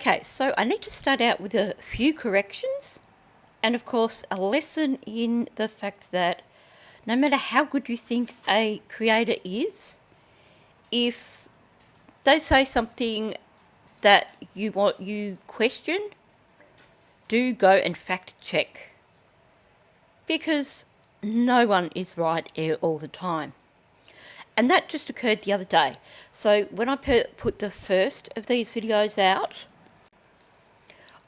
Okay, so I need to start out with a few corrections and, of course, a lesson in the fact that no matter how good you think a creator is, if they say something that you question, do go and fact check, because no one is right all the time. And that just occurred the other day. So when I put the first of these videos out,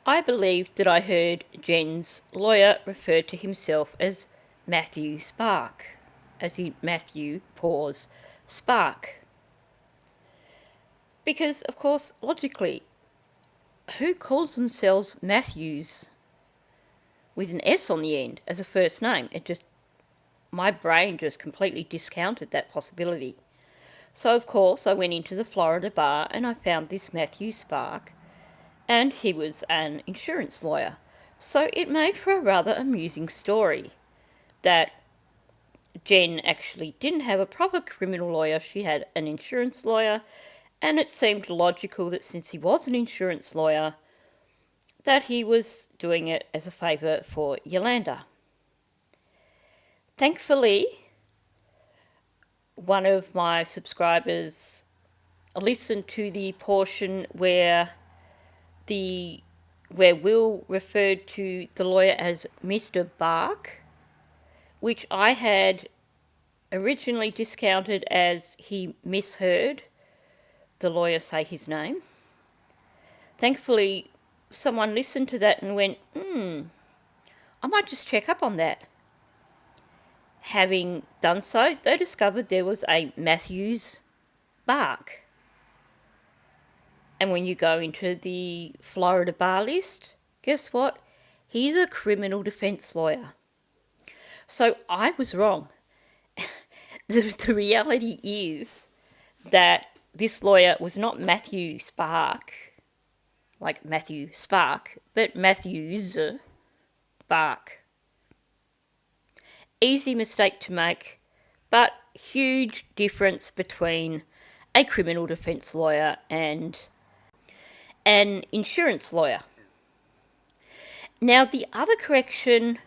I believed that I heard Jen's lawyer refer to himself as Matthew Spark, as in Matthew, pause, Spark. Because, of course, logically, who calls themselves Matthews with an S on the end as a first name? My brain just completely discounted that possibility. So, of course, I went into the Florida bar and I found this Matthew Spark, and he was an insurance lawyer. So it made for a rather amusing story that Jen actually didn't have a proper criminal lawyer, she had an insurance lawyer, and it seemed logical that since he was an insurance lawyer, that he was doing it as a favour for Yolanda. Thankfully, one of my subscribers listened to the portion where Will referred to the lawyer as Mr. Bark, which I had originally discounted as he misheard the lawyer say his name. Thankfully, someone listened to that and went, I might just check up on that. Having done so, they discovered there was a Matthews Bark. And when you go into the Florida bar list, guess what? He's a criminal defence lawyer. So I was wrong. The reality is that this lawyer was not Matthew Spark, like Matthew Spark, but Matthews Bark. Easy mistake to make, but huge difference between a criminal defence lawyer and an insurance lawyer. Now, the other correction,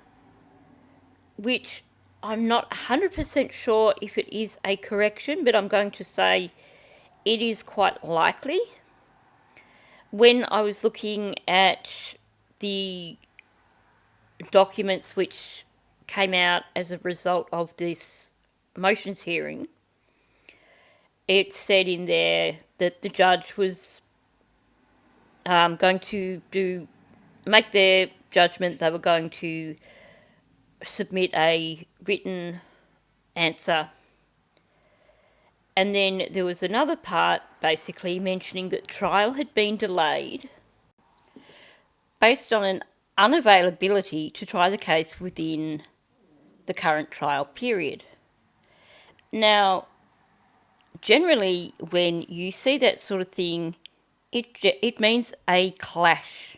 which I'm not 100% sure if it is a correction, but I'm going to say it is quite likely. When I was looking at the documents which came out as a result of this motions hearing, it said in there that the judge was going to make their judgment. They were going to submit a written answer. And then there was another part basically mentioning that trial had been delayed based on an unavailability to try the case within the current trial period. Now, generally, when you see that sort of thing, it means a clash.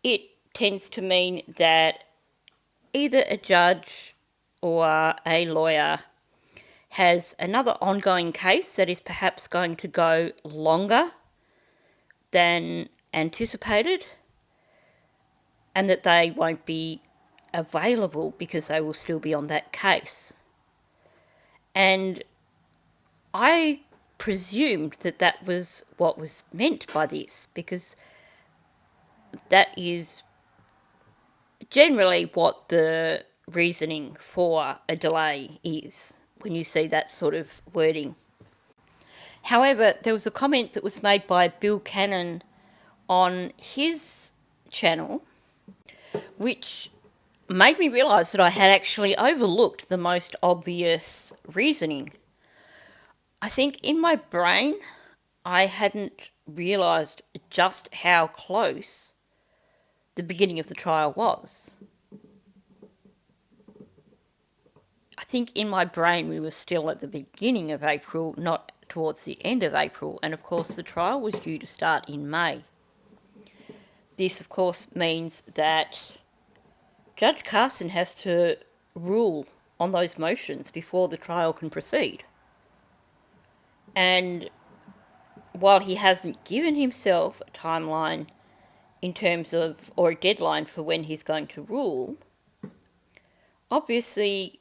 It tends to mean that either a judge or a lawyer has another ongoing case that is perhaps going to go longer than anticipated, and that they won't be available because they will still be on that case. And I presumed that that was what was meant by this, because that is generally what the reasoning for a delay is when you see that sort of wording. However, there was a comment that was made by Bill Cannon on his channel, which made me realise that I had actually overlooked the most obvious reasoning. I think in my brain, I hadn't realised just how close the beginning of the trial was. I think in my brain we were still at the beginning of April, not towards the end of April, and of course the trial was due to start in May. This, of course, means that Judge Carson has to rule on those motions before the trial can proceed. And while he hasn't given himself a timeline in terms of, or a deadline for when he's going to rule, obviously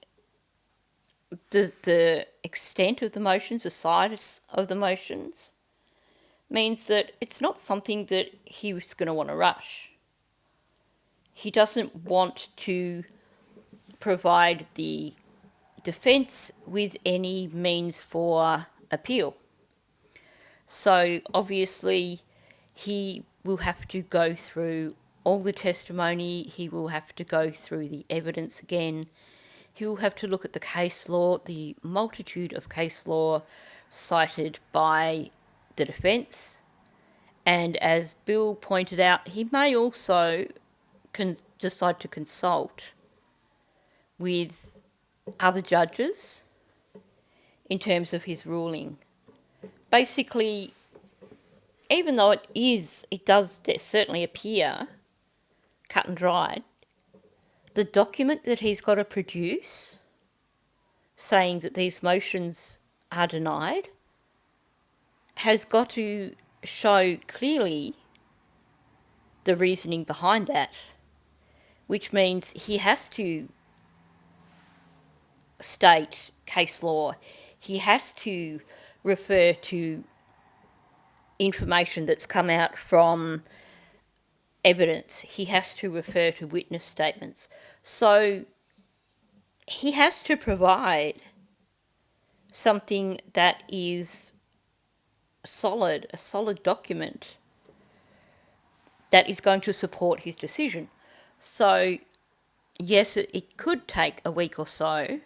the extent of the motions, the size of the motions, means that it's not something that he was going to want to rush. He doesn't want to provide the defence with any means for appeal. So obviously he will have to go through all the testimony, he will have to go through the evidence again, he will have to look at the case law, the multitude of case law cited by the defence, and as Bill pointed out, he may also decide to consult with other judges in terms of his ruling. Basically, even though it does certainly appear cut and dried, the document that he's got to produce saying that these motions are denied has got to show clearly the reasoning behind that, which means he has to state case law, he has to refer to information that's come out from evidence, he has to refer to witness statements. So he has to provide something that is solid, a solid document that is going to support his decision. So yes, it could take a week or so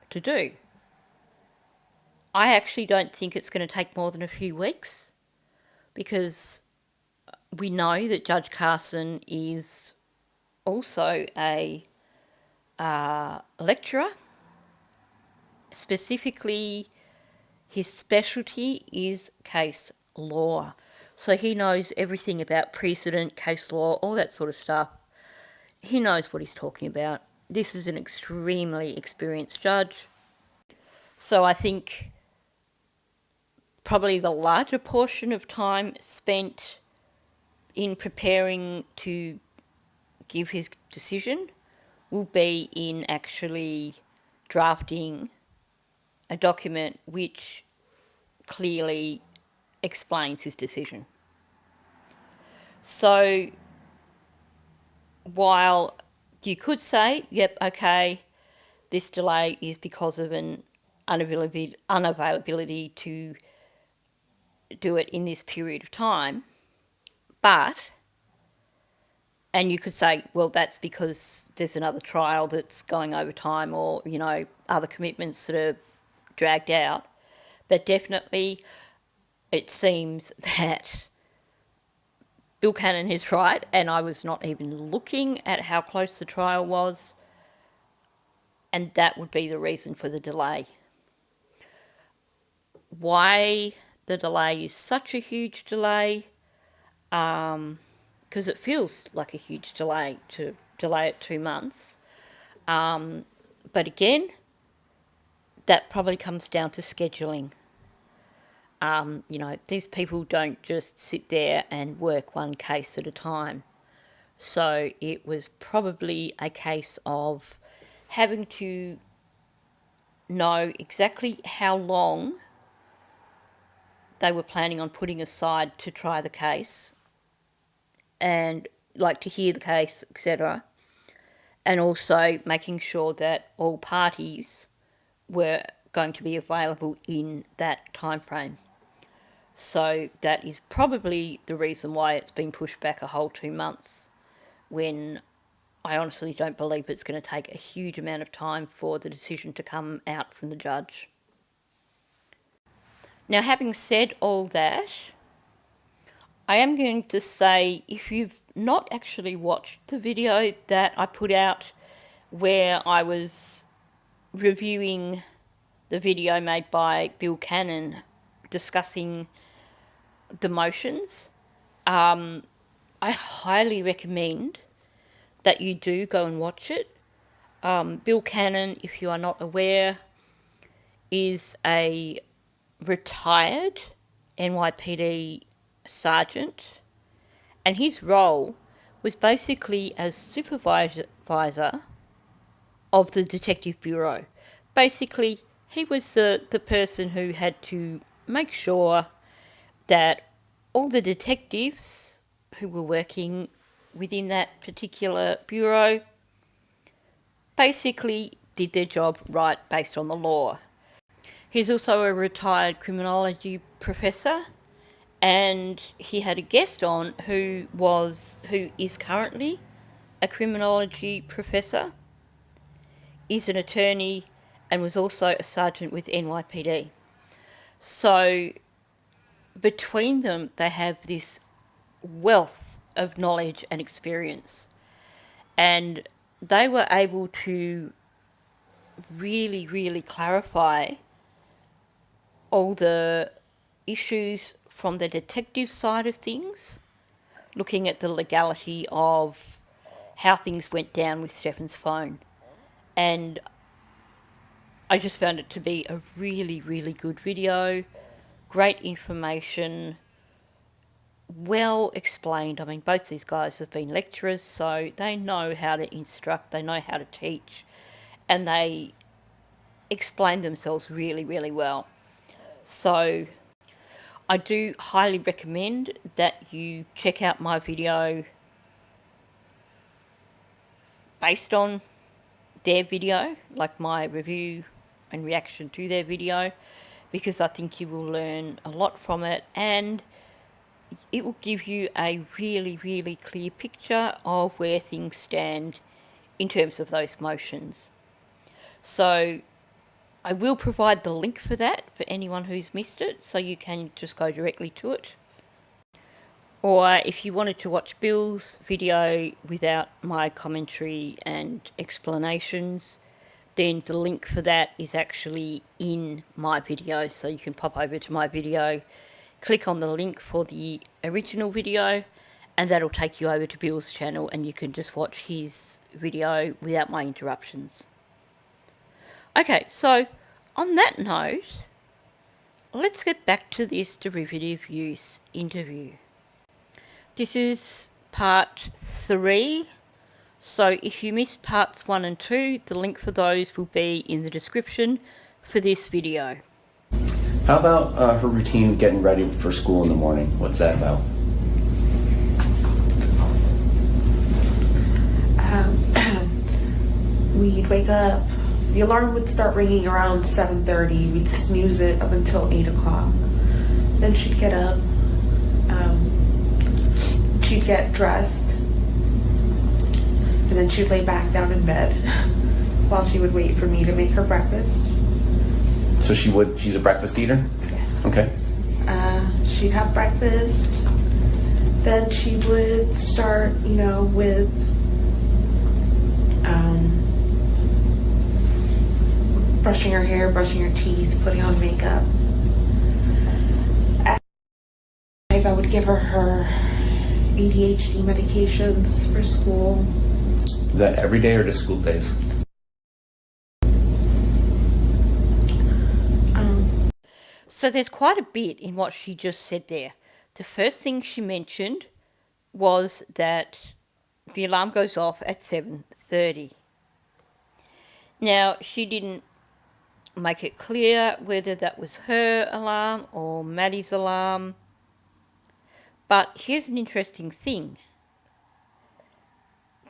to do. I actually don't think it's going to take more than a few weeks, because we know that Judge Carson is also a lecturer. Specifically, his specialty is case law. So he knows everything about precedent, case law, all that sort of stuff. He knows what he's talking about. This is an extremely experienced judge. So I think probably the larger portion of time spent in preparing to give his decision will be in actually drafting a document which clearly explains his decision. So while you could say, yep, okay, this delay is because of an unavailability to do it in this period of time, and you could say, well, that's because there's another trial that's going over time, or, other commitments that are dragged out. But definitely it seems that Bill Cannon is right, and I was not even looking at how close the trial was, and that would be the reason for the delay. Why the delay is such a huge delay, because it feels like a huge delay to delay it 2 months. But again, that probably comes down to scheduling. These people don't just sit there and work one case at a time. So it was probably a case of having to know exactly how long they were planning on putting aside to try the case, and to hear the case, etc. And also making sure that all parties were going to be available in that time frame. So that is probably the reason why it's been pushed back a whole 2 months, when I honestly don't believe it's going to take a huge amount of time for the decision to come out from the judge. Now, having said all that, I am going to say, if you've not actually watched the video that I put out where I was reviewing the video made by Bill Cannon discussing the motions, I highly recommend that you do go and watch it. Bill Cannon, if you are not aware, is a retired NYPD sergeant, and his role was basically as supervisor of the Detective Bureau. Basically, he was the person who had to make sure that all the detectives who were working within that particular bureau basically did their job right based on the law. He's also a retired criminology professor, and he had a guest on who is currently a criminology professor, is an attorney, and was also a sergeant with NYPD. So between them, they have this wealth of knowledge and experience, and they were able to really clarify all the issues from the detective side of things, looking at the legality of how things went down with Stefan's phone. And I just found it to be a really good video, great information, well explained. I mean, both these guys have been lecturers, so they know how to instruct, they know how to teach, and they explain themselves really well. So I do highly recommend that you check out my video based on their video, like my review and reaction to their video, because I think you will learn a lot from it, and it will give you a really clear picture of where things stand in terms of those motions. So I will provide the link for that for anyone who's missed it, so you can just go directly to it. Or if you wanted to watch Bill's video without my commentary and explanations, then the link for that is actually in my video. So you can pop over to my video, click on the link for the original video, and that'll take you over to Bill's channel, and you can just watch his video without my interruptions. Okay, so on that note, let's get back to this derivative use interview. This is part 3, so if you missed parts 1 and 2, the link for those will be in the description for this video. How about her routine getting ready for school in the morning? What's that about? We'd wake up, the alarm would start ringing around 7:30, we'd snooze it up until 8 o'clock. Then she'd get up, she'd get dressed, and then she'd lay back down in bed while she would wait for me to make her breakfast. So she's a breakfast eater? Yes. Okay. She'd have breakfast, then she would start, with brushing her hair, brushing her teeth, putting on makeup. At night, I would give her ADHD medications for school. Is that every day or just school days? So there's quite a bit in what she just said there. The first thing she mentioned was that the alarm goes off at 7:30. Now, she didn't make it clear whether that was her alarm or Maddie's alarm. But here's an interesting thing.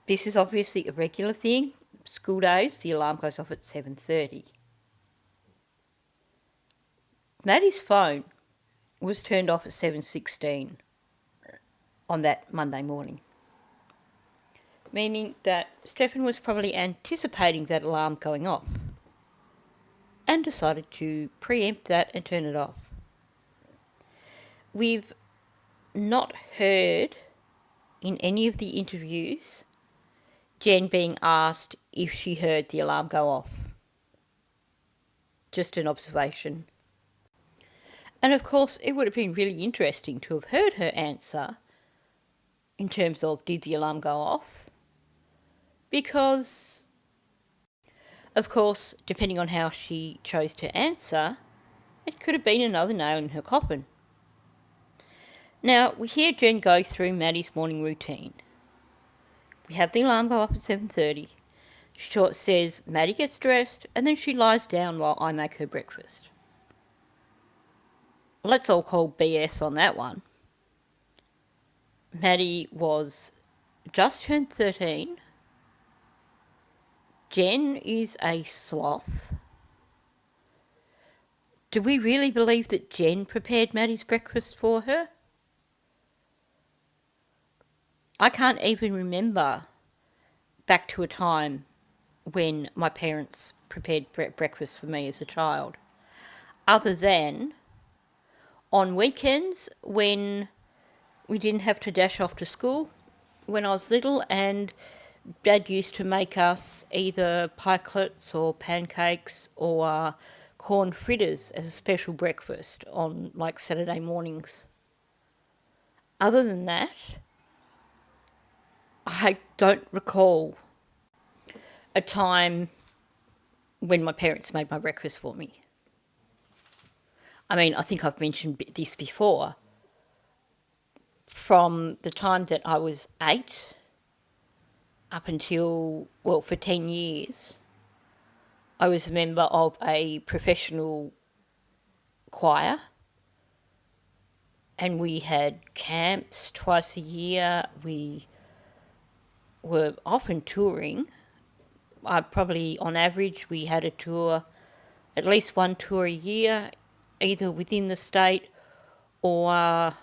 This is obviously a regular thing. School days, the alarm goes off at 7:30. Maddie's phone was turned off at 7:16 on that Monday morning, meaning that Stefan was probably anticipating that alarm going off and decided to preempt that and turn it off. We've not heard in any of the interviews Jen being asked if she heard the alarm go off. Just an observation. And of course, it would have been really interesting to have heard her answer in terms of did the alarm go off? Because of course, depending on how she chose to answer, it could have been another nail in her coffin. Now, we hear Jen go through Maddie's morning routine. We have the alarm go up at 7:30. Short says Maddie gets dressed and then she lies down while I make her breakfast. Let's all call BS on that one. Maddie was just turned 13. Jen is a sloth. Do we really believe that Jen prepared Maddie's breakfast for her? I can't even remember back to a time when my parents prepared breakfast for me as a child, other than on weekends when we didn't have to dash off to school when I was little, and Dad used to make us either pikelets or pancakes or corn fritters as a special breakfast on like Saturday mornings. Other than that, I don't recall a time when my parents made my breakfast for me. I mean, I think I've mentioned this before. From the time that I was 8 up until, well, for 10 years, I was a member of a professional choir, and we had camps twice a year. We were often touring. Probably on average we had a tour, at least one tour a year, either within the state or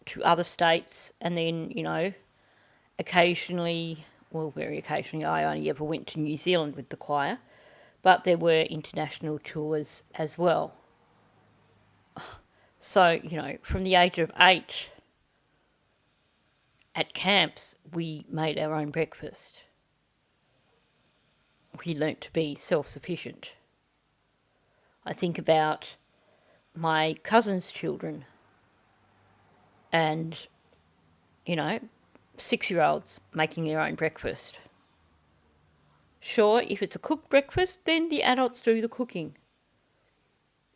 to other states, and then, occasionally, well, very occasionally, I only ever went to New Zealand with the choir, but there were international tours as well. So, from the age of 8 at camps, we made our own breakfast. We learnt to be self-sufficient. I think about my cousin's children and, 6-year-olds making their own breakfast. Sure, if it's a cooked breakfast, then the adults do the cooking.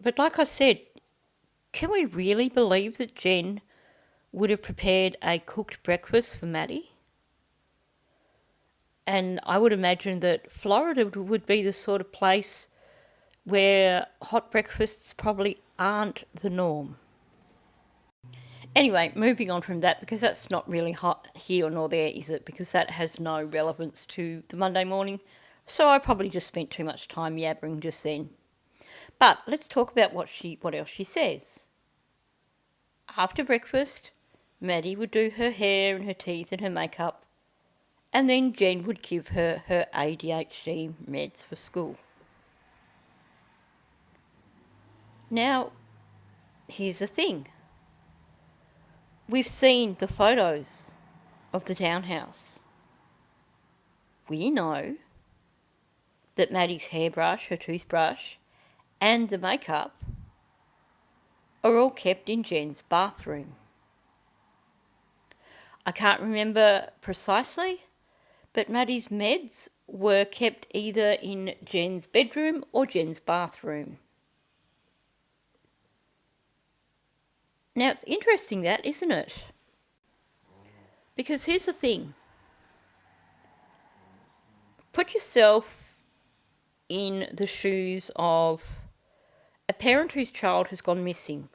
But like I said, can we really believe that Jen would have prepared a cooked breakfast for Maddie? And I would imagine that Florida would be the sort of place where hot breakfasts probably aren't the norm. Anyway, moving on from that, because that's not really hot here nor there, is it? Because that has no relevance to the Monday morning. So I probably just spent too much time yabbering just then. But let's talk about what else she says. After breakfast, Maddie would do her hair and her teeth and her makeup, and then Jen would give her her ADHD meds for school. Now, here's the thing. We've seen the photos of the townhouse. We know that Maddie's hairbrush, her toothbrush, and the makeup are all kept in Jen's bathroom. I can't remember precisely, but Maddie's meds were kept either in Jen's bedroom or Jen's bathroom. Now, it's interesting that, isn't it? Because here's the thing. Put yourself in the shoes of a parent whose child has gone missing.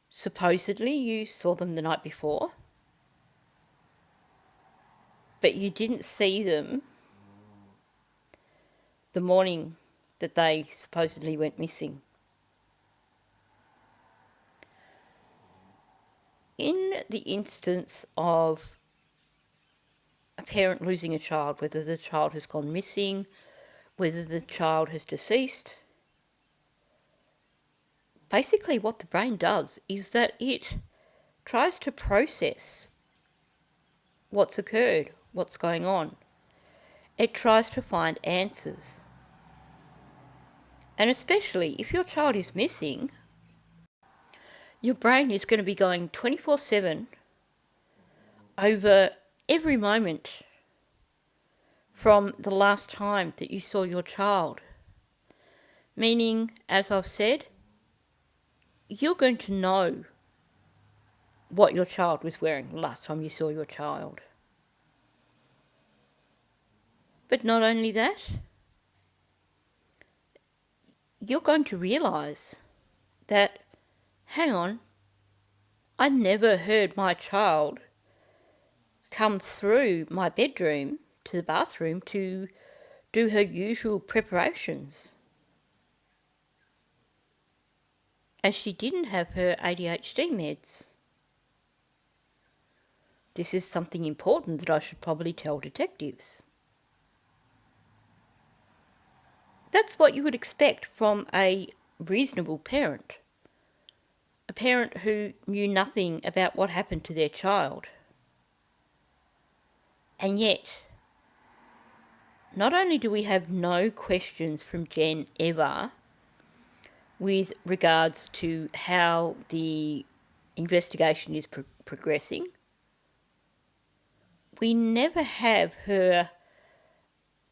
Supposedly you saw them the night before, but you didn't see them the morning that they supposedly went missing. In the instance of a parent losing a child, whether the child has gone missing, whether the child has deceased, basically what the brain does is that it tries to process what's occurred, what's going on. It tries to find answers. And especially if your child is missing, your brain is going to be going 24/7 over every moment from the last time that you saw your child. Meaning, as I've said, you're going to know what your child was wearing the last time you saw your child. But not only that, you're going to realise that, hang on, I never heard my child come through my bedroom to the bathroom to do her usual preparations. And she didn't have her ADHD meds. This is something important that I should probably tell detectives. That's what you would expect from a reasonable parent. A parent who knew nothing about what happened to their child. And yet, not only do we have no questions from Jen ever with regards to how the investigation is progressing, we never have her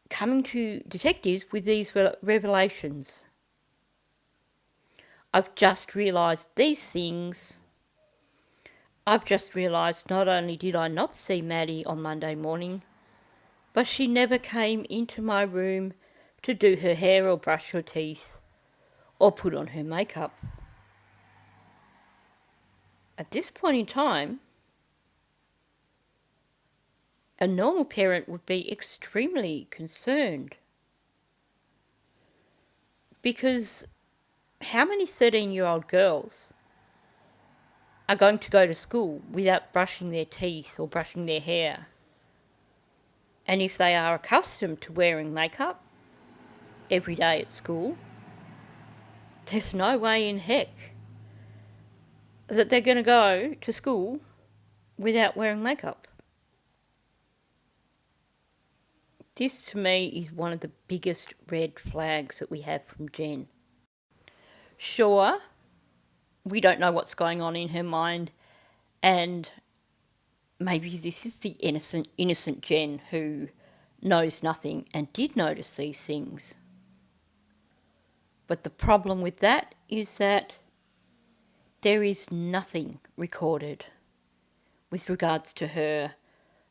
coming to detectives with these revelations. I've just realised these things. I've just realised not only did I not see Maddie on Monday morning, but she never came into my room to do her hair or brush her teeth or put on her makeup. At this point in time, a normal parent would be extremely concerned, because how many 13-year-old girls are going to go to school without brushing their teeth or brushing their hair? And if they are accustomed to wearing makeup every day at school, there's no way in heck that they're going to go to school without wearing makeup. This, to me, is one of the biggest red flags that we have from Jen. Sure, we don't know what's going on in her mind, and maybe this is the innocent Jen who knows nothing and did notice these things. But the problem with that is that there is nothing recorded with regards to her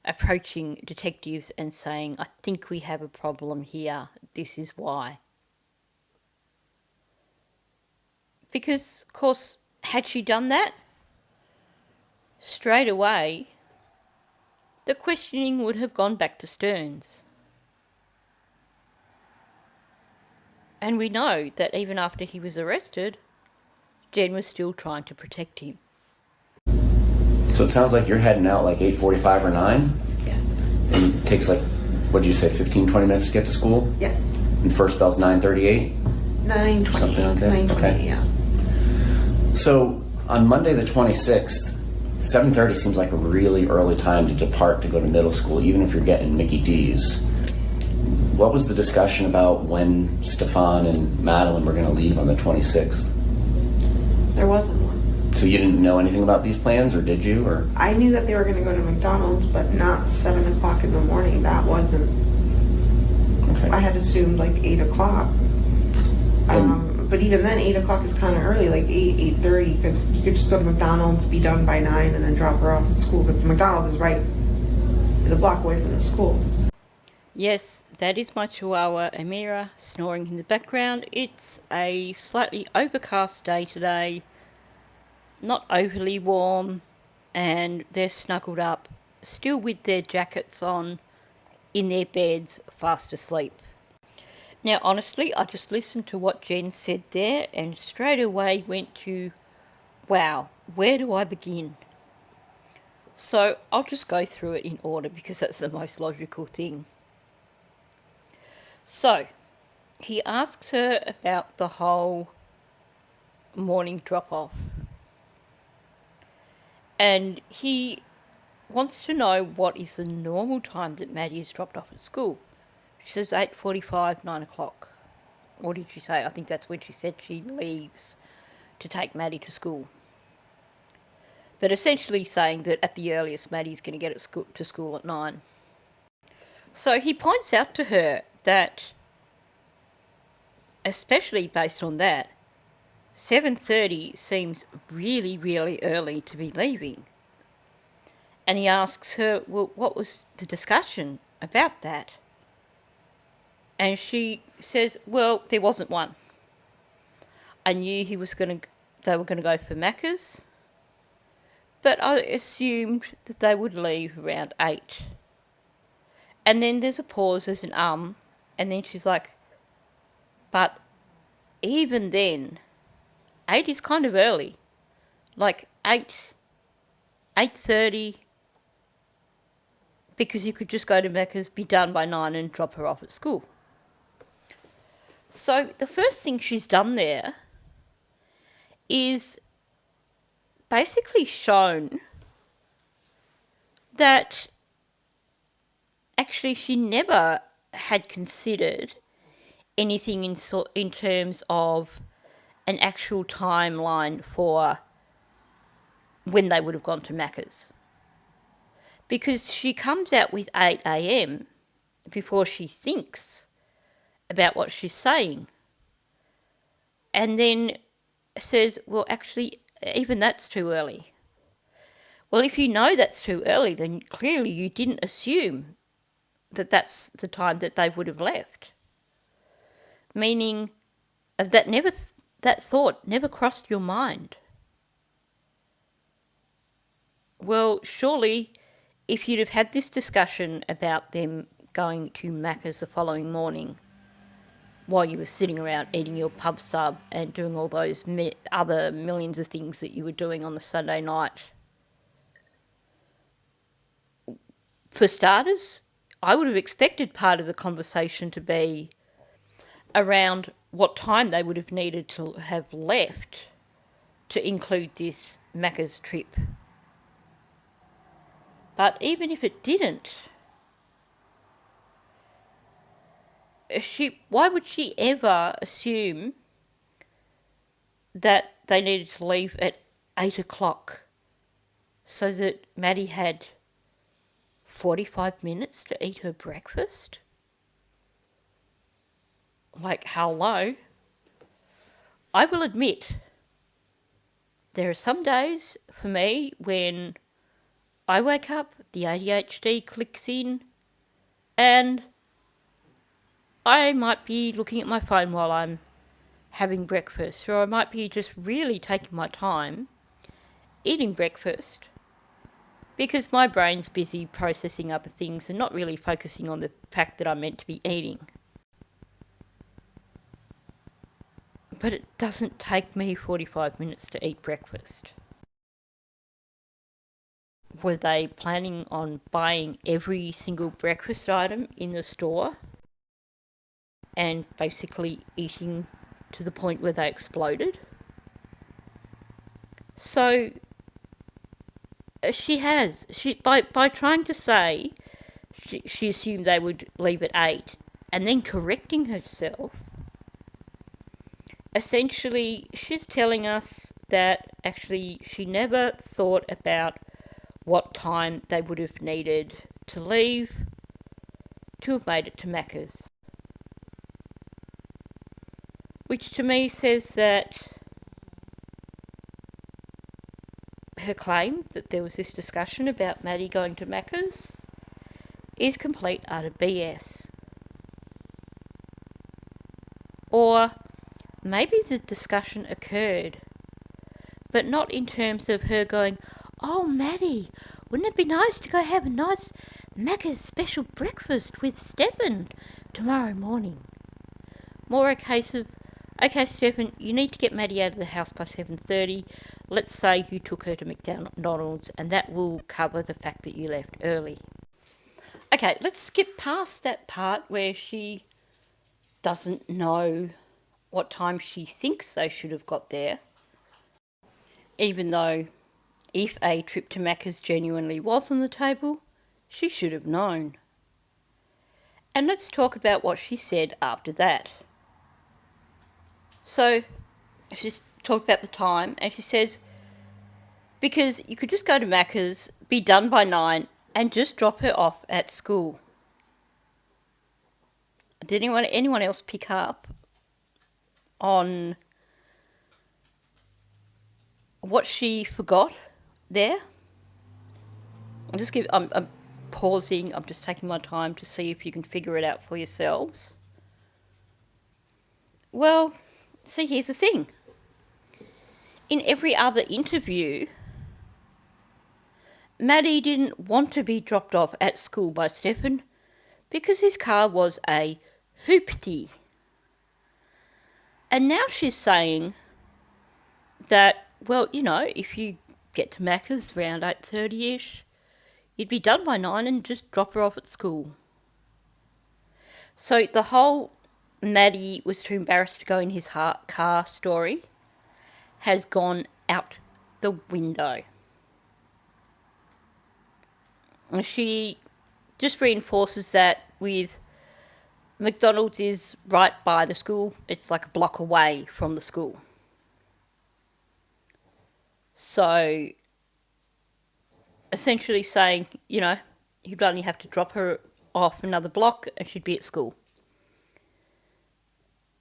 approaching detectives and saying, I think we have a problem here, this is why. Because, of course, had she done that, straight away, the questioning would have gone back to Stearns. And we know that even after he was arrested, Jen was still trying to protect him. So it sounds like you're heading out like 8:45 or 9? Yes. And it takes like, what did you say, 15, 20 minutes to get to school? Yes. And first bell's 9:38? 9:20. Something like that? 9:20, Okay. yeah. So on Monday the 26th, 7:30 seems like a really early time to depart to go to middle school, even if you're getting Mickey D's. What was the discussion about when Stefan and Madeline were going to leave on the 26th? There wasn't one. So you didn't know anything about these plans, or did you? Or I knew that they were going to go to McDonald's, but not 7 o'clock in the morning. That wasn't. okay. I had assumed like 8 o'clock. But even then, 8 o'clock is kind of early, like 8:30, because you could just go to McDonald's, be done by 9, and then drop her off at school. Because McDonald's is right the block away from the school. Yes, that is my chihuahua Amira snoring in the background. It's a slightly overcast day today, not overly warm, and they're snuggled up, still with their jackets on, in their beds, fast asleep. Now, honestly, I just listened to what Jen said there and straight away went to, wow, where do I begin? So I'll just go through it in order because that's the most logical thing. So, he asks her about the whole morning drop-off. And he wants to know what is the normal time that Maddie is dropped off at school. She says 8:45, 9 o'clock. What did she say? I think that's when she said she leaves to take Maddie to school. But essentially saying that at the earliest, Maddie's going to get to school at 9. So he points out to her that, especially based on that, 7:30 seems really, really early to be leaving. And he asks her, well, what was the discussion about that? And she says, well, there wasn't one. I knew they were going to go for Macca's, but I assumed that they would leave around 8. And then there's a pause, there's an and then she's like, but even then, 8 is kind of early. Like 8, 8:30, because you could just go to Macca's, be done by 9 and drop her off at school. So the first thing she's done there is basically shown that actually she never had considered anything in terms of an actual timeline for when they would have gone to Macca's. Because she comes out with 8 a.m. before she thinks about what she's saying. And then says, well, actually, even that's too early. Well, if you know that's too early, then clearly you didn't assume that that's the time that they would have left. Meaning that thought never crossed your mind. Well, surely if you'd have had this discussion about them going to Macca's the following morning while you were sitting around eating your pub sub and doing all those other millions of things that you were doing on the Sunday night, for starters, I would have expected part of the conversation to be around what time they would have needed to have left to include this Macca's trip. But even if it didn't, why would she ever assume that they needed to leave at 8 o'clock so that Maddie had 45 minutes to eat her breakfast? Like, hello? I will admit, there are some days for me when I wake up, the ADHD clicks in, and I might be looking at my phone while I'm having breakfast, or I might be just really taking my time eating breakfast because my brain's busy processing other things and not really focusing on the fact that I'm meant to be eating. But it doesn't take me 45 minutes to eat breakfast. Were they planning on buying every single breakfast item in the store and basically eating to the point where they exploded? So by trying to say she assumed they would leave at 8 and then correcting herself, essentially she's telling us that actually she never thought about what time they would have needed to leave to have made it to Macca's. Which to me says that her claim that there was this discussion about Maddie going to Macca's is complete utter BS. Or maybe the discussion occurred, but not in terms of her going, oh, Maddie, wouldn't it be nice to go have a nice Macca's special breakfast with Stefan tomorrow morning? More a case of, okay, Stefan, you need to get Maddie out of the house by 7:30. Let's say you took her to McDonald's, and that will cover the fact that you left early. Okay, let's skip past that part where she doesn't know what time she thinks they should have got there, even though if a trip to Macca's genuinely was on the table, she should have known. And let's talk about what she said after that. So she's talked about the time, and she says, because you could just go to Macca's, be done by 9, and just drop her off at school. Did anyone else pick up on what she forgot there? I'm pausing. I'm just taking my time to see if you can figure it out for yourselves. Well, see, here's the thing. In every other interview, Maddie didn't want to be dropped off at school by Stefan because his car was a hoopty. And now she's saying that, well, if you get to Macca's around 8:30ish, you'd be done by 9 and just drop her off at school. So the whole Maddie was too embarrassed to go in his car story has gone out the window. And she just reinforces that with McDonald's is right by the school. It's like a block away from the school. So essentially saying, you'd only have to drop her off another block and she'd be at school.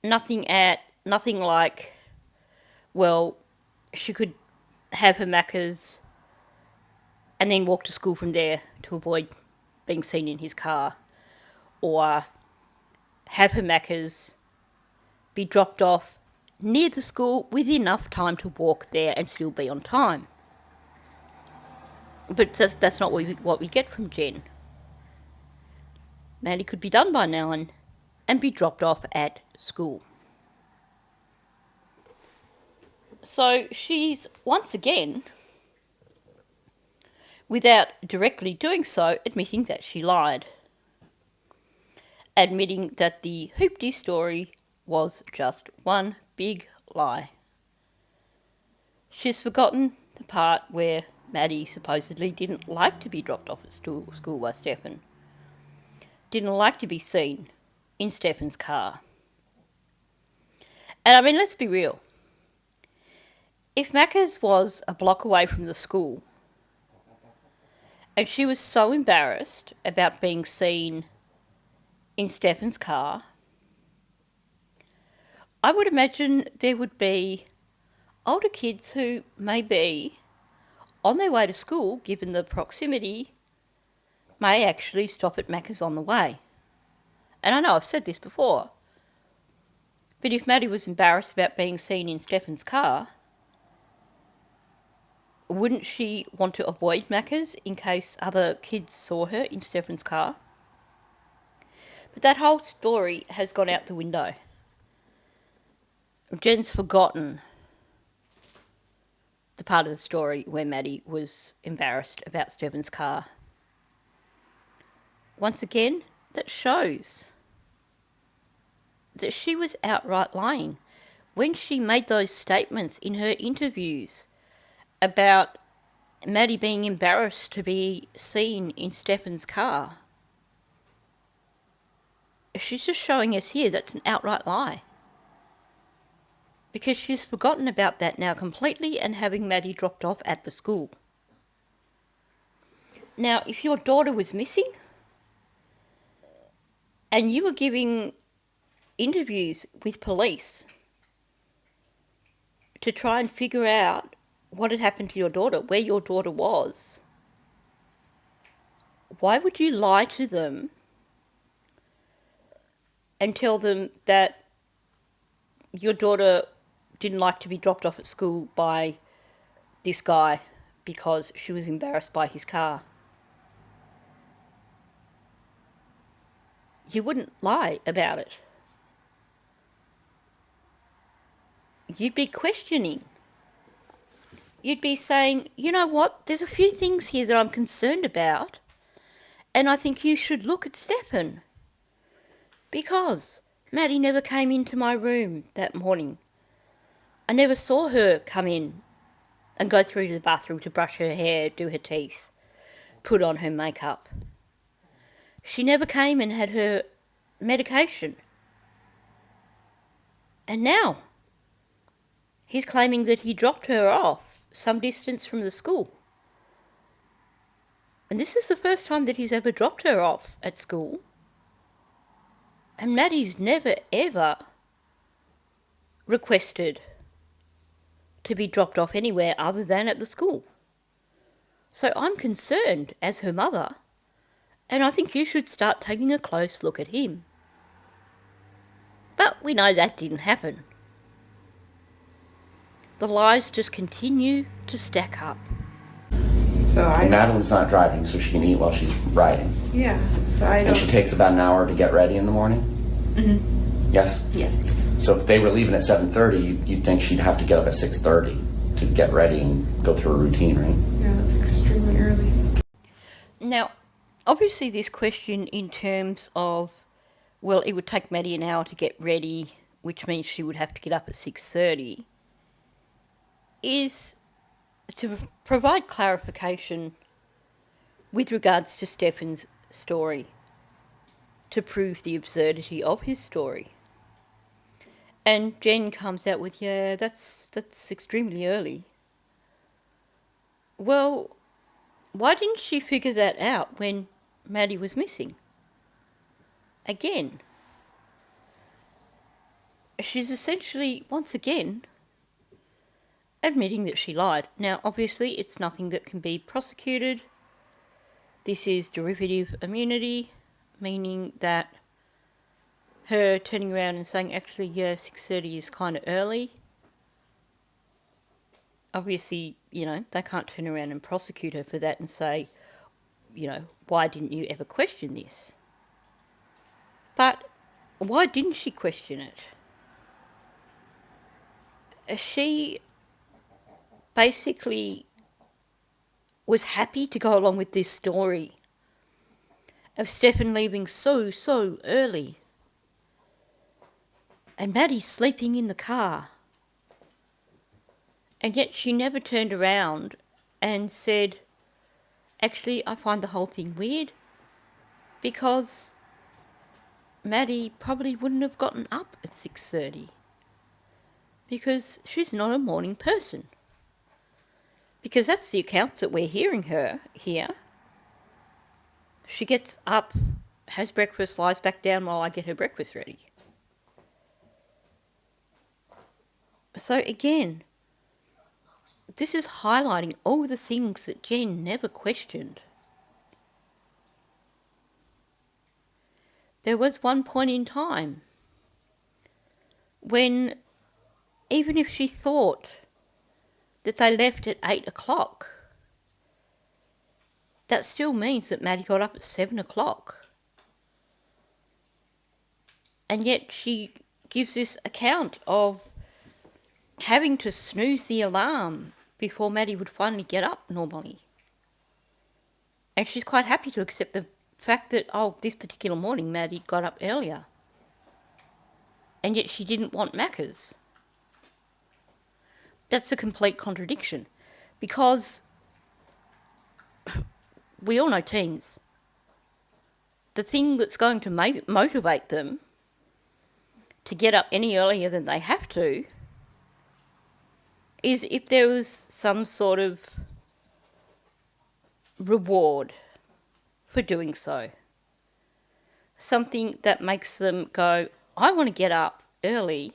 Nothing like, well, she could have her Macca's and then walk to school from there to avoid being seen in his car. Or have her Macca's, be dropped off near the school with enough time to walk there and still be on time. But that's not what we get from Jen. Maddie could be done by 9 and be dropped off at school. So she's once again, without directly doing so, admitting that she lied. Admitting that the hoopty story was just one big lie. She's forgotten the part where Maddie supposedly didn't like to be dropped off at school by Stefan. Didn't like to be seen in Stefan's car. And I mean, let's be real. If Macca's was a block away from the school, and she was so embarrassed about being seen in Stefan's car, I would imagine there would be older kids who may be on their way to school, given the proximity, may actually stop at Macca's on the way. And I know I've said this before, but if Maddie was embarrassed about being seen in Stefan's car, wouldn't she want to avoid Macca's in case other kids saw her in Stefan's car? But that whole story has gone out the window. Jen's forgotten the part of the story where Maddie was embarrassed about Stefan's car. Once again, that shows that she was outright lying when she made those statements in her interviews about Maddie being embarrassed to be seen in Stefan's car. She's just showing us here that's an outright lie. Because she's forgotten about that now completely and having Maddie dropped off at the school. Now, if your daughter was missing and you were giving interviews with police to try and figure out what had happened to your daughter, where your daughter was, why would you lie to them and tell them that your daughter didn't like to be dropped off at school by this guy because she was embarrassed by his car? You wouldn't lie about it. You'd be questioning. You'd be saying, you know what, there's a few things here that I'm concerned about, and I think you should look at Stefan. Because Maddie never came into my room that morning. I never saw her come in and go through to the bathroom to brush her hair, do her teeth, put on her makeup. She never came and had her medication. And now he's claiming that he dropped her off some distance from the school. And this is the first time that he's ever dropped her off at school. And Maddie's never ever requested to be dropped off anywhere other than at the school. So I'm concerned as her mother, and I think you should start taking a close look at him. But we know that didn't happen. The lies just continue to stack up. So And Madeline's not driving, so she can eat while she's riding. yeah. So I And don't. she takes about an hour to get ready in the morning? Mm-hmm. Yes? Yes. So if they were leaving at 7:30, you'd think she'd have to get up at 6:30 to get ready and go through a routine, right? Yeah, that's extremely early. Now, obviously this question in terms of, well, it would take Maddie an hour to get ready, which means she would have to get up at 6:30, is to provide clarification with regards to Stefan's story, to prove the absurdity of his story. And Jen comes out with, yeah, that's extremely early. Well, why didn't she figure that out when Maddie was missing? Again, she's essentially, once again, admitting that she lied. Now, obviously, it's nothing that can be prosecuted. This is derivative immunity, meaning that her turning around and saying, actually, yeah, 6:30 is kind of early. Obviously, they can't turn around and prosecute her for that and say, why didn't you ever question this? But why didn't she question it? She basically was happy to go along with this story of Stefan leaving so early and Maddie sleeping in the car. And yet she never turned around and said, actually, I find the whole thing weird because Maddie probably wouldn't have gotten up at 6:30 because she's not a morning person. Because that's the accounts that we're hearing her here. She gets up, has breakfast, lies back down while I get her breakfast ready. So again, this is highlighting all the things that Jen never questioned. There was one point in time when, even if she thought that they left at 8 o'clock, that still means that Maddie got up at 7 o'clock. And yet she gives this account of having to snooze the alarm before Maddie would finally get up normally. And she's quite happy to accept the fact that, this particular morning Maddie got up earlier. And yet she didn't want Macca's. That's a complete contradiction. Because we all know teens. The thing that's going to motivate them to get up any earlier than they have to is if there was some sort of reward for doing so. Something that makes them go, I want to get up early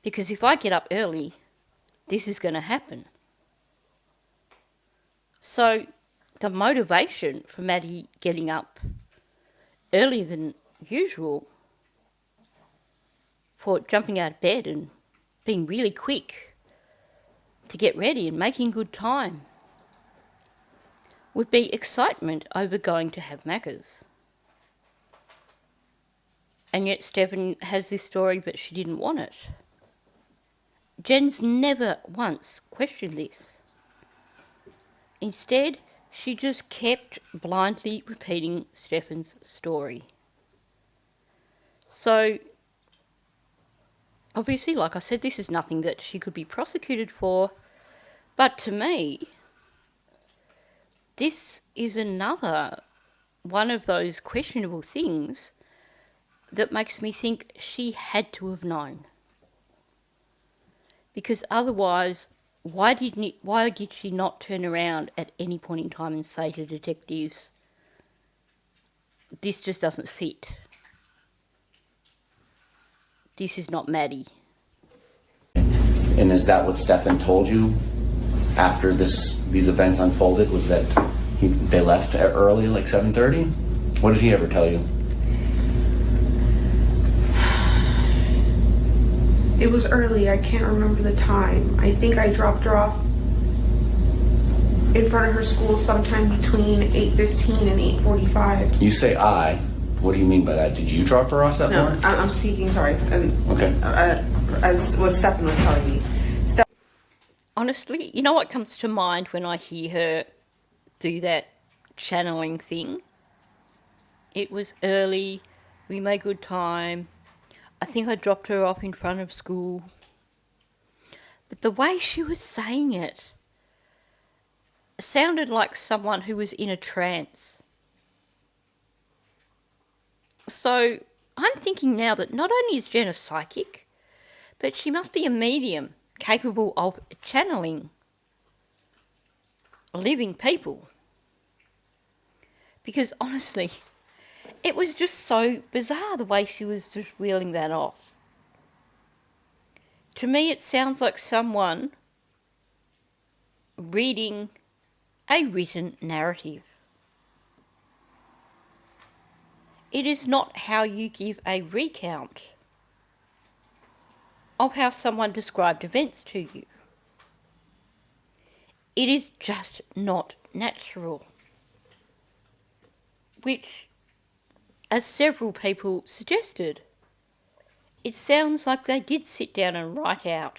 because if I get up early, this is going to happen. So the motivation for Maddie getting up earlier than usual, for jumping out of bed and being really quick to get ready and making good time, would be excitement over going to have Macca's. And yet Stefan has this story, but she didn't want it. Jen's never once questioned this. Instead, she just kept blindly repeating Stefan's story. So, obviously, like I said, this is nothing that she could be prosecuted for, but to me, this is another one of those questionable things that makes me think she had to have known. Because otherwise, why did she not turn around at any point in time and say to detectives, this just doesn't fit. This is not Maddie. And is that what Stefan told you after these events unfolded was that they left early, like 7:30? What did he ever tell you? It was early. I can't remember the time. I think I dropped her off in front of her school sometime between 8:15 and 8:45. You say I. What do you mean by that? Did you drop her off that No, morning? I'm speaking, sorry. Okay. As what Stephen was telling me. Honestly, you know what comes to mind when I hear her do that channeling thing? It was early, we made good time. I think I dropped her off in front of school. But the way she was saying it sounded like someone who was in a trance. So I'm thinking now that not only is Jen a psychic, but she must be a medium capable of channeling living people. Because honestly, it was just so bizarre the way she was just reeling that off. To me, it sounds like someone reading a written narrative. It is not how you give a recount of how someone described events to you. It is just not natural. Which, as several people suggested, it sounds like they did sit down and write out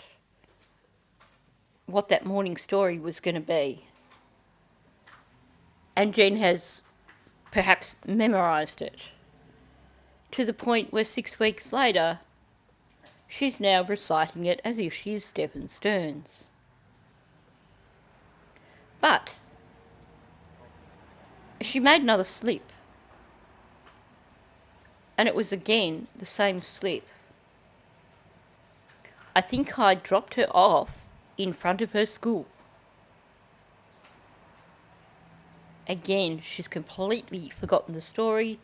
what that morning story was going to be. And Jen has perhaps memorised it to the point where 6 weeks later, she's now reciting it as if she is Stephen Stearns. But she made another slip. And it was again the same slip. I think I dropped her off in front of her school. Again, she's completely forgotten the story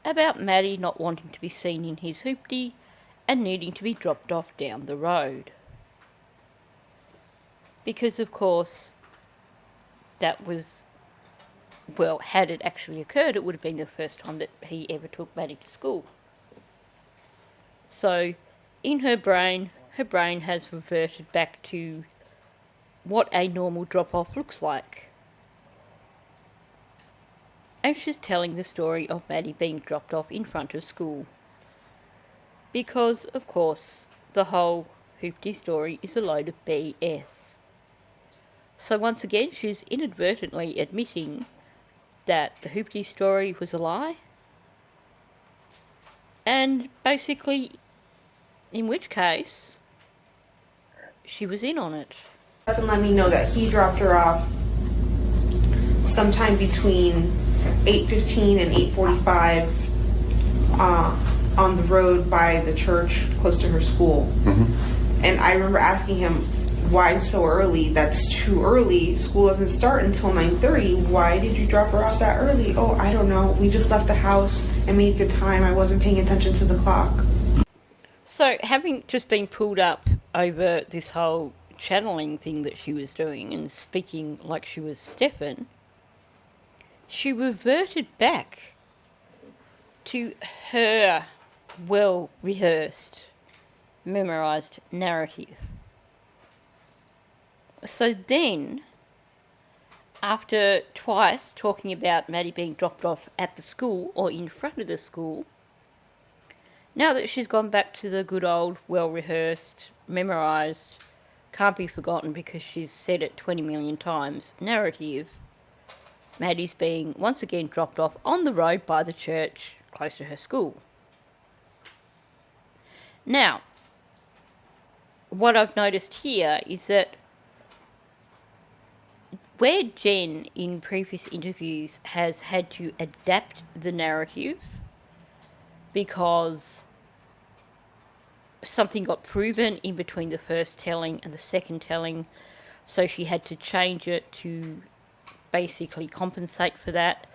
about Maddie not wanting to be seen in his hoopty and needing to be dropped off down the road. Because, of course, that was, well, had it actually occurred, it would have been the first time that he ever took Maddie to school. So, in her brain has reverted back to what a normal drop-off looks like. And she's telling the story of Maddie being dropped off in front of school. Because, of course, the whole hoopty story is a load of BS. So once again, she's inadvertently admitting that the hoopty story was a lie. And basically, in which case, she was in on it. Stephen let me know that he dropped her off sometime between 8:15 and 8:45 on the road by the church close to her school. Mm-hmm. And I remember asking him, why so early? That's too early. School doesn't start until 9:30. Why did you drop her off that early? Oh, I don't know. We just left the house and made good time. I wasn't paying attention to the clock. So, having just been pulled up over this whole channeling thing that she was doing and speaking like she was Stephen, she reverted back to her well-rehearsed, memorised narrative. So then, after twice talking about Maddie being dropped off at the school or in front of the school, now that she's gone back to the good old, well-rehearsed, memorised, can't be forgotten because she's said it 20 million times, narrative, Maddie's being once again dropped off on the road by the church close to her school. Now, what I've noticed here is that where Jen in previous interviews has had to adapt the narrative because something got proven in between the first telling and the second telling, so she had to change it to basically compensate for that,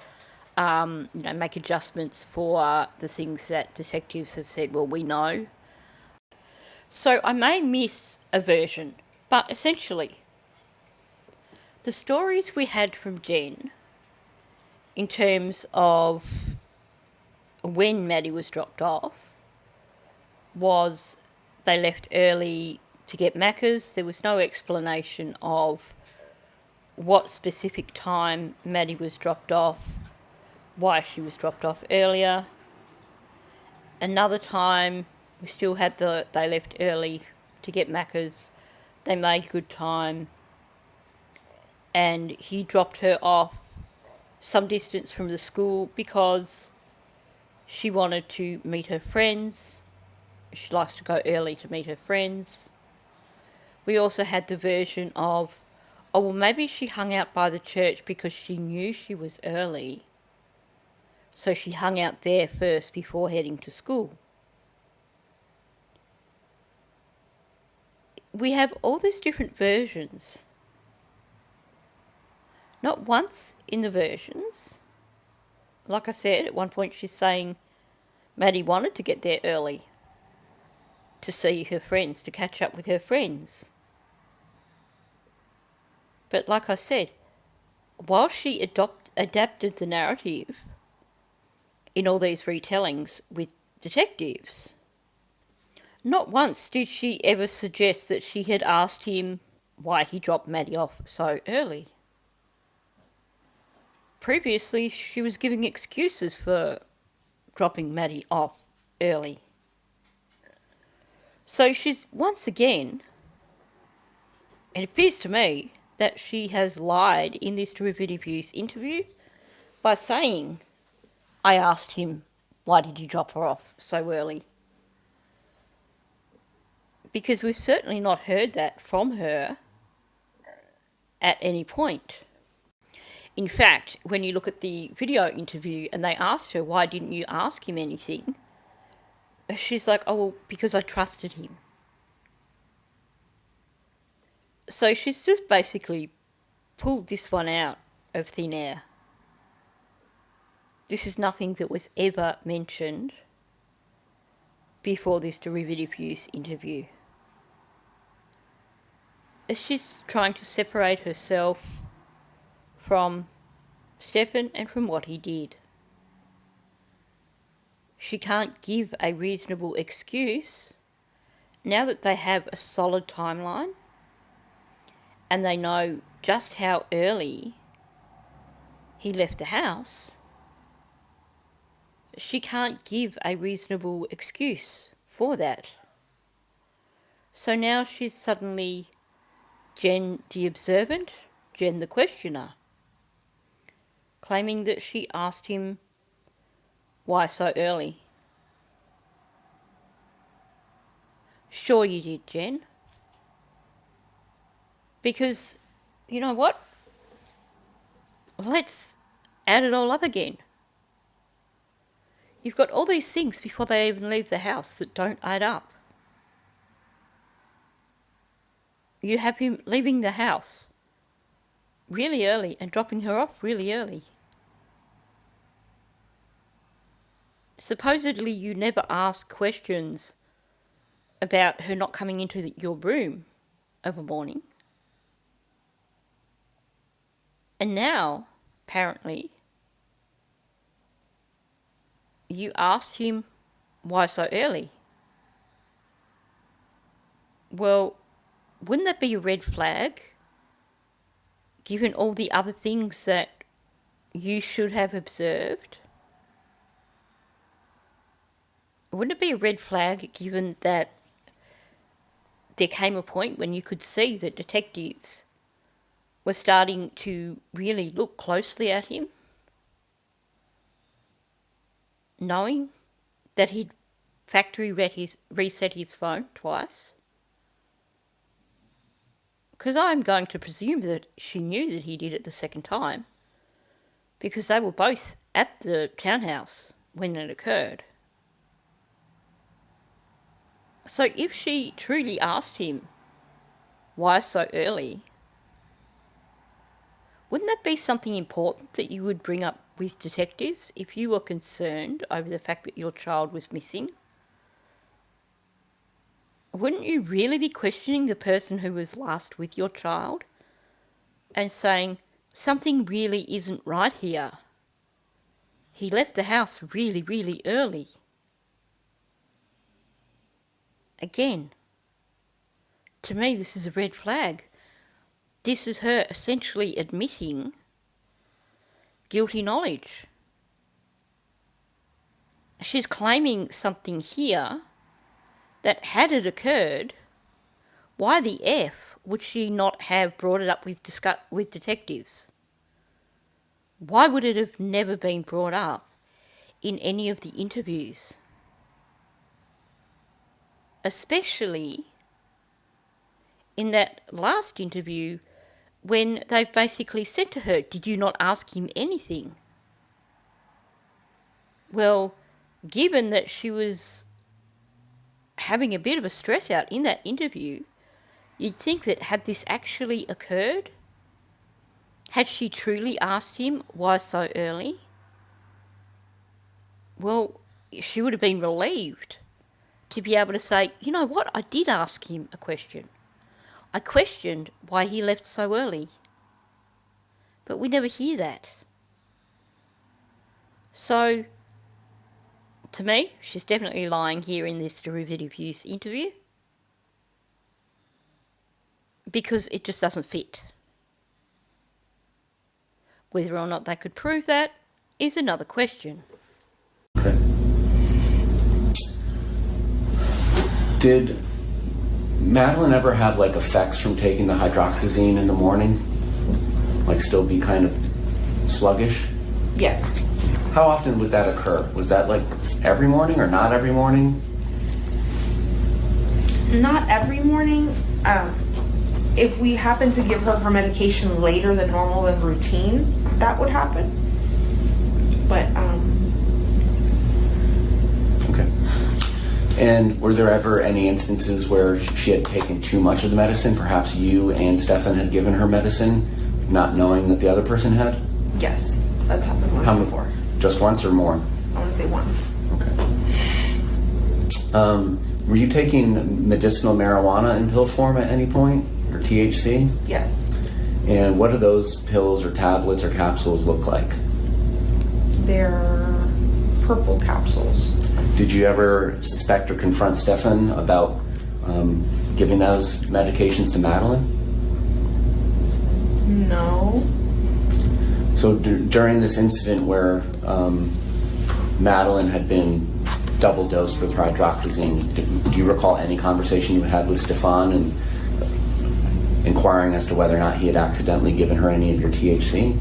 make adjustments for the things that detectives have said, well, we know. So I may miss a version, but essentially, The stories we had from Jen in terms of when Maddie was dropped off was they left early to get Macca's. There was no explanation of what specific time Maddie was dropped off, why she was dropped off earlier. Another time, we still had they left early to get Macca's. They made good time. And he dropped her off some distance from the school because she wanted to meet her friends. She likes to go early to meet her friends. We also had the version of, oh, well, maybe she hung out by the church because she knew she was early. So she hung out there first before heading to school. We have all these different versions. Not once in the versions. Like I said, at one point she's saying Maddie wanted to get there early to see her friends, to catch up with her friends. But like I said, while she adapted the narrative in all these retellings with detectives, not once did she ever suggest that she had asked him why he dropped Maddie off so early. Previously, she was giving excuses for dropping Maddie off early. So she's, once again, it appears to me that she has lied in this derivative use interview by saying, I asked him, why did you drop her off so early? Because we've certainly not heard that from her at any point. In fact, when you look at the video interview and they asked her, why didn't you ask him anything? She's like, oh, well, because I trusted him. So she's just basically pulled this one out of thin air. This is nothing that was ever mentioned before this derivative use interview. She's trying to separate herself from Stefan and from what he did. She can't give a reasonable excuse now that they have a solid timeline and they know just how early he left the house. She can't give a reasonable excuse for that. So now she's suddenly Jen the observant, Jen the questioner, claiming that she asked him why so early. Sure you did, Jen. Because, you know what? Let's add it all up again. You've got all these things before they even leave the house that don't add up. You have him leaving the house really early and dropping her off really early. Supposedly you never ask questions about her not coming into your room of a morning. And now, apparently, you asked him why so early. Well, wouldn't that be a red flag, given all the other things that you should have observed? Wouldn't it be a red flag, given that there came a point when you could see that detectives were starting to really look closely at him, knowing that he'd factory reset his phone twice? Because I'm going to presume that she knew that he did it the second time, because they were both at the townhouse when it occurred. So if she truly asked him why so early, wouldn't that be something important that you would bring up with detectives if you were concerned over the fact that your child was missing? Wouldn't you really be questioning the person who was last with your child and saying, something really isn't right here. He left the house really, really early. Again, to me, this is a red flag. This is her essentially admitting guilty knowledge. She's claiming something here that, had it occurred, why the F would she not have brought it up with detectives? Why would it have never been brought up in any of the interviews? Especially in that last interview when they've basically said to her, did you not ask him anything? Well, given that she was having a bit of a stress out in that interview, you'd think that had this actually occurred, had she truly asked him why so early, well, she would have been relieved to be able to say, you know what, I did ask him a question. I questioned why he left so early. But we never hear that. So, to me, she's definitely lying here in this derivative use interview, because it just doesn't fit. Whether or not they could prove that is another question. Okay. Did Madeline ever have like effects from taking the hydroxyzine in the morning? Like still be kind of sluggish? Yes. How often would that occur? Was that like every morning or not every morning? Not every morning. If we happen to give her medication later than normal than routine, that would happen. But Okay. And were there ever any instances where she had taken too much of the medicine? Perhaps you and Stefan had given her medicine, not knowing that the other person had? yes, that's happened once How many? before. Just once or more? I want to say once. Okay. Were you taking medicinal marijuana in pill form at any point, or THC? Yes. And what do those pills or tablets or capsules look like? They're purple capsules. Did you ever suspect or confront Stefan about giving those medications to Madeline? No. So during this incident where Madeline had been double dosed with hydroxyzine, do you recall any conversation you had with Stefan and inquiring as to whether or not he had accidentally given her any of your THC?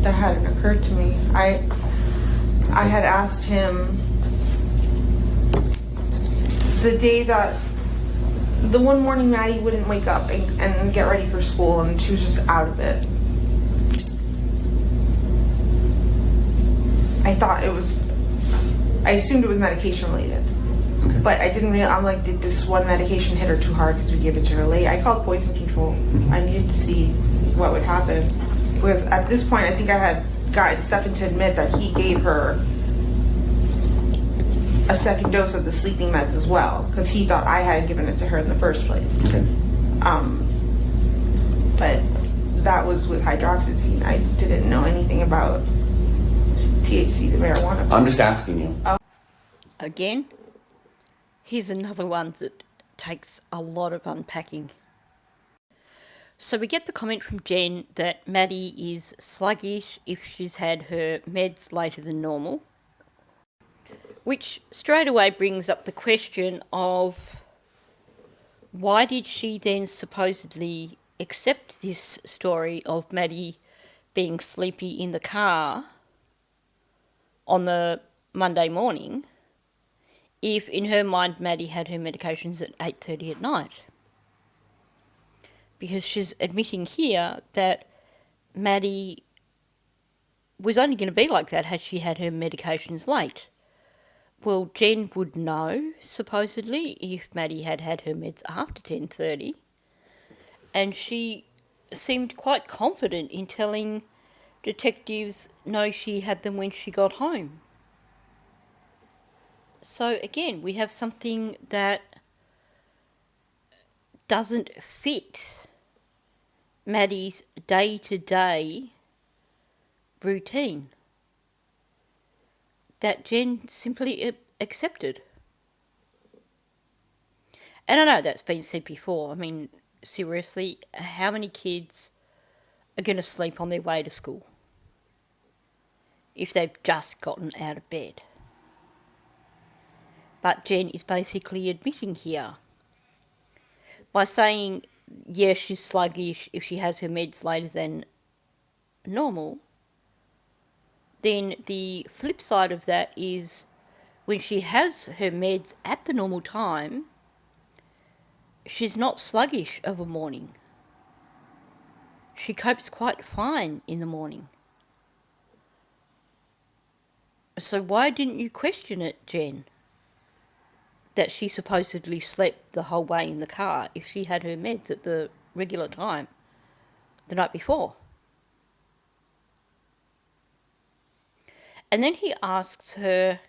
That hadn't occurred to me. I had asked him the day that the one morning Maddie wouldn't wake up and get ready for school, and she was just out of it. I assumed it was medication related. Okay. But I didn't realize, I'm like, did this one medication hit her too hard because we gave it to her late? I called poison control. Mm-hmm. I needed to see what would happen. Because at this point, I think I had gotten Stefan to admit that he gave her a second dose of the sleeping meds as well, because he thought I had given it to her in the first place. Okay. But that was with hydroxyzine. I didn't know anything about THC, the marijuana. I'm just asking you. Again, here's another one that takes a lot of unpacking. So we get the comment from Jen that Maddie is sluggish if she's had her meds later than normal, which straight away brings up the question of why did she then supposedly accept this story of Maddie being sleepy in the car on the Monday morning if in her mind Maddie had her medications at 8:30 at night? Because she's admitting here that Maddie was only going to be like that had she had her medications late. Well, Jen would know, supposedly, if Maddie had had her meds after 10:30, and she seemed quite confident in telling detectives no, she had them when she got home. So again, we have something that doesn't fit Maddie's day-to-day routine that Jen simply accepted. And I know that's been said before. I mean, seriously, how many kids are going to sleep on their way to school if they've just gotten out of bed? But Jen is basically admitting here by saying, yes, she's sluggish if she has her meds later than normal. Then the flip side of that is when she has her meds at the normal time, she's not sluggish of a morning. She copes quite fine in the morning. So why didn't you question it, Jen? That she supposedly slept the whole way in the car if she had her meds at the regular time the night before? And then he asks her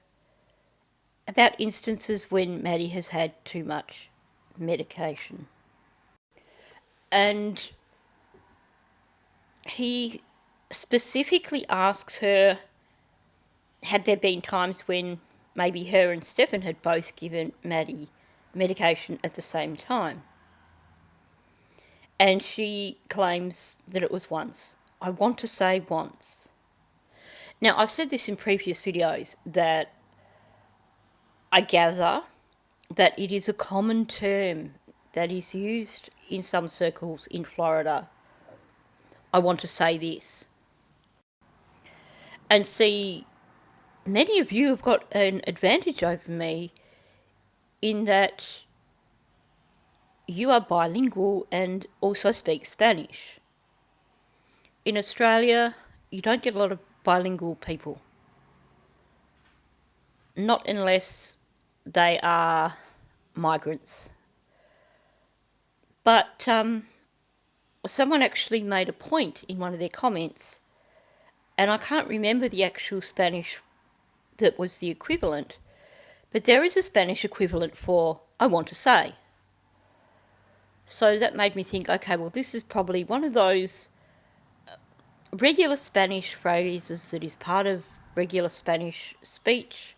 about instances when Maddie has had too much medication. And he specifically asks her, had there been times when maybe her and Stefan had both given Maddie medication at the same time? And she claims that it was once. I want to say once. Now, I've said this in previous videos that I gather that it is a common term that is used in some circles in Florida. I want to say this. And see, many of you have got an advantage over me in that you are bilingual and also speak Spanish. In Australia, you don't get a lot of bilingual people. Not unless they are migrants. But someone actually made a point in one of their comments, and I can't remember the actual Spanish that was the equivalent, but there is a Spanish equivalent for I want to say. So that made me think, okay, well, this is probably one of those regular Spanish phrases that is part of regular Spanish speech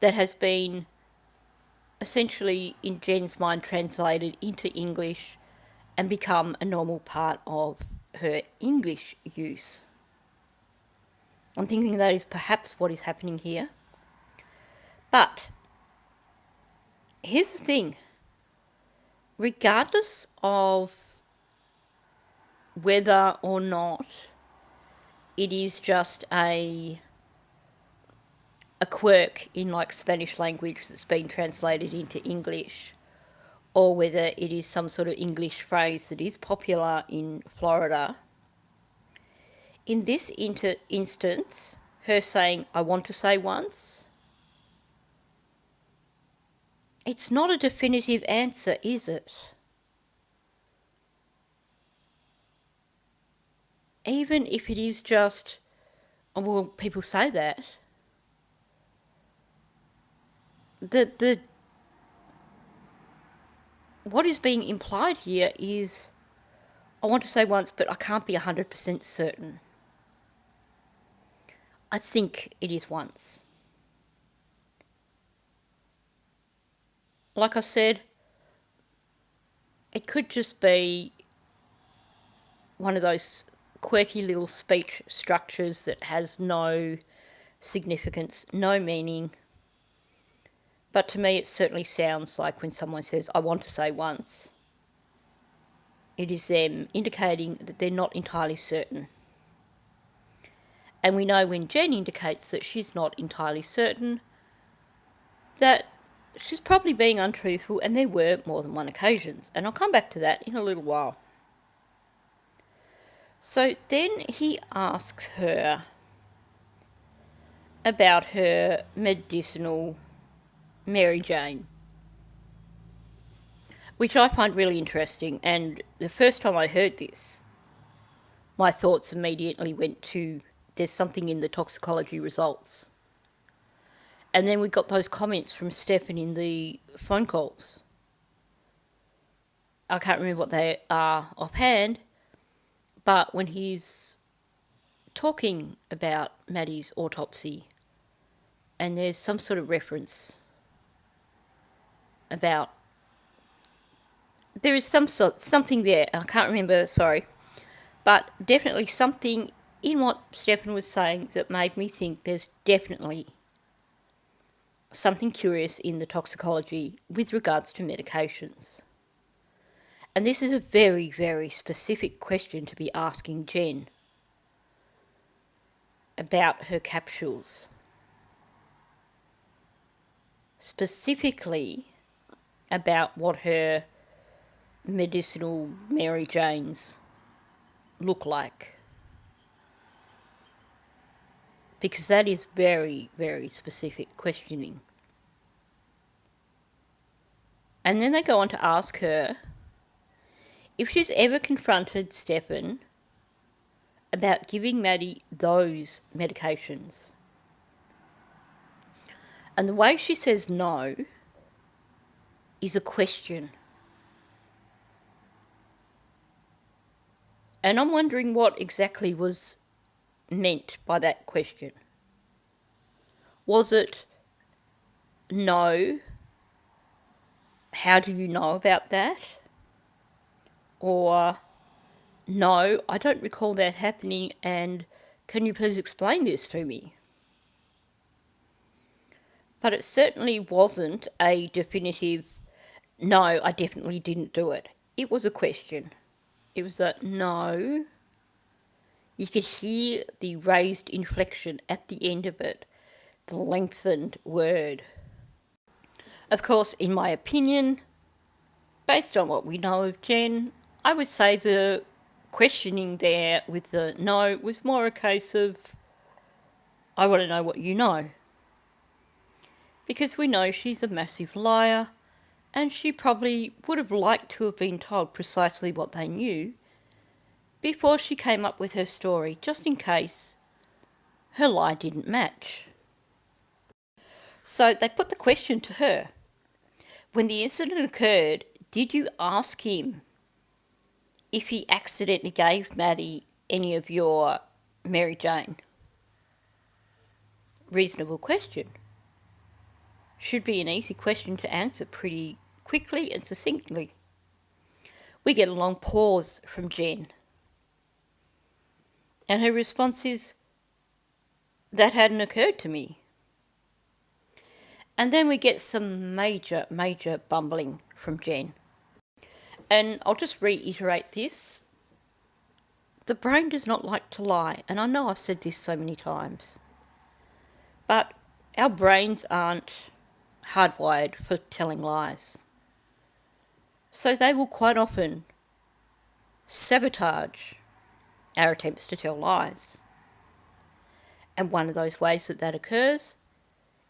that has been essentially, in Jen's mind, translated into English and become a normal part of her English use. I'm thinking that is perhaps what is happening here. But here's the thing. Regardless of whether or not it is just a quirk in like Spanish language that's been translated into English, or whether it is some sort of English phrase that is popular in Florida, in this instance, her saying, I want to say once, it's not a definitive answer, is it? Even if it is just, oh, well, people say that, the what is being implied here is, I want to say once, but I can't be 100% certain. I think it is once. Like I said, it could just be one of those quirky little speech structures that has no significance, no meaning. But to me, it certainly sounds like when someone says, I want to say once, it is them indicating that they're not entirely certain. And we know when Jen indicates that she's not entirely certain, that she's probably being untruthful, and there were more than one occasions. And I'll come back to that in a little while. So then he asks her about her medicinal Mary Jane, which I find really interesting. And the first time I heard this, my thoughts immediately went to, there's something in the toxicology results. And then we got those comments from Stefan in the phone calls. I can't remember what they are offhand, but when he's talking about Maddie's autopsy, and there's some sort of reference about there is something there. I can't remember. Sorry, but definitely something in what Stefan was saying that made me think there's definitely something curious in the toxicology with regards to medications. And this is a very, very specific question to be asking Jen about her capsules. Specifically about what her medicinal Mary Janes look like. Because that is very, very specific questioning. And then they go on to ask her if she's ever confronted Stefan about giving Maddie those medications. And the way she says no is a question. And I'm wondering what exactly was meant by that question. Was it no? How do you know about that? Or no, I don't recall that happening, and can you please explain this to me? But it certainly wasn't a definitive no, I definitely didn't do it. It was a question. It was a no. You could hear the raised inflection at the end of it, the lengthened word. Of course, in my opinion, based on what we know of Jen, I would say the questioning there with the no was more a case of, I want to know what you know. Because we know she's a massive liar, and she probably would have liked to have been told precisely what they knew before she came up with her story, just in case her lie didn't match. So they put the question to her. When the incident occurred, did you ask him if he accidentally gave Maddie any of your Mary Jane? Reasonable question. Should be an easy question to answer pretty quickly and succinctly. We get a long pause from Jen. And her response is, that hadn't occurred to me. And then we get some major, major bumbling from Jen. And I'll just reiterate this. The brain does not like to lie, and I know I've said this so many times. But our brains aren't hardwired for telling lies. So they will quite often sabotage our attempts to tell lies. And one of those ways that occurs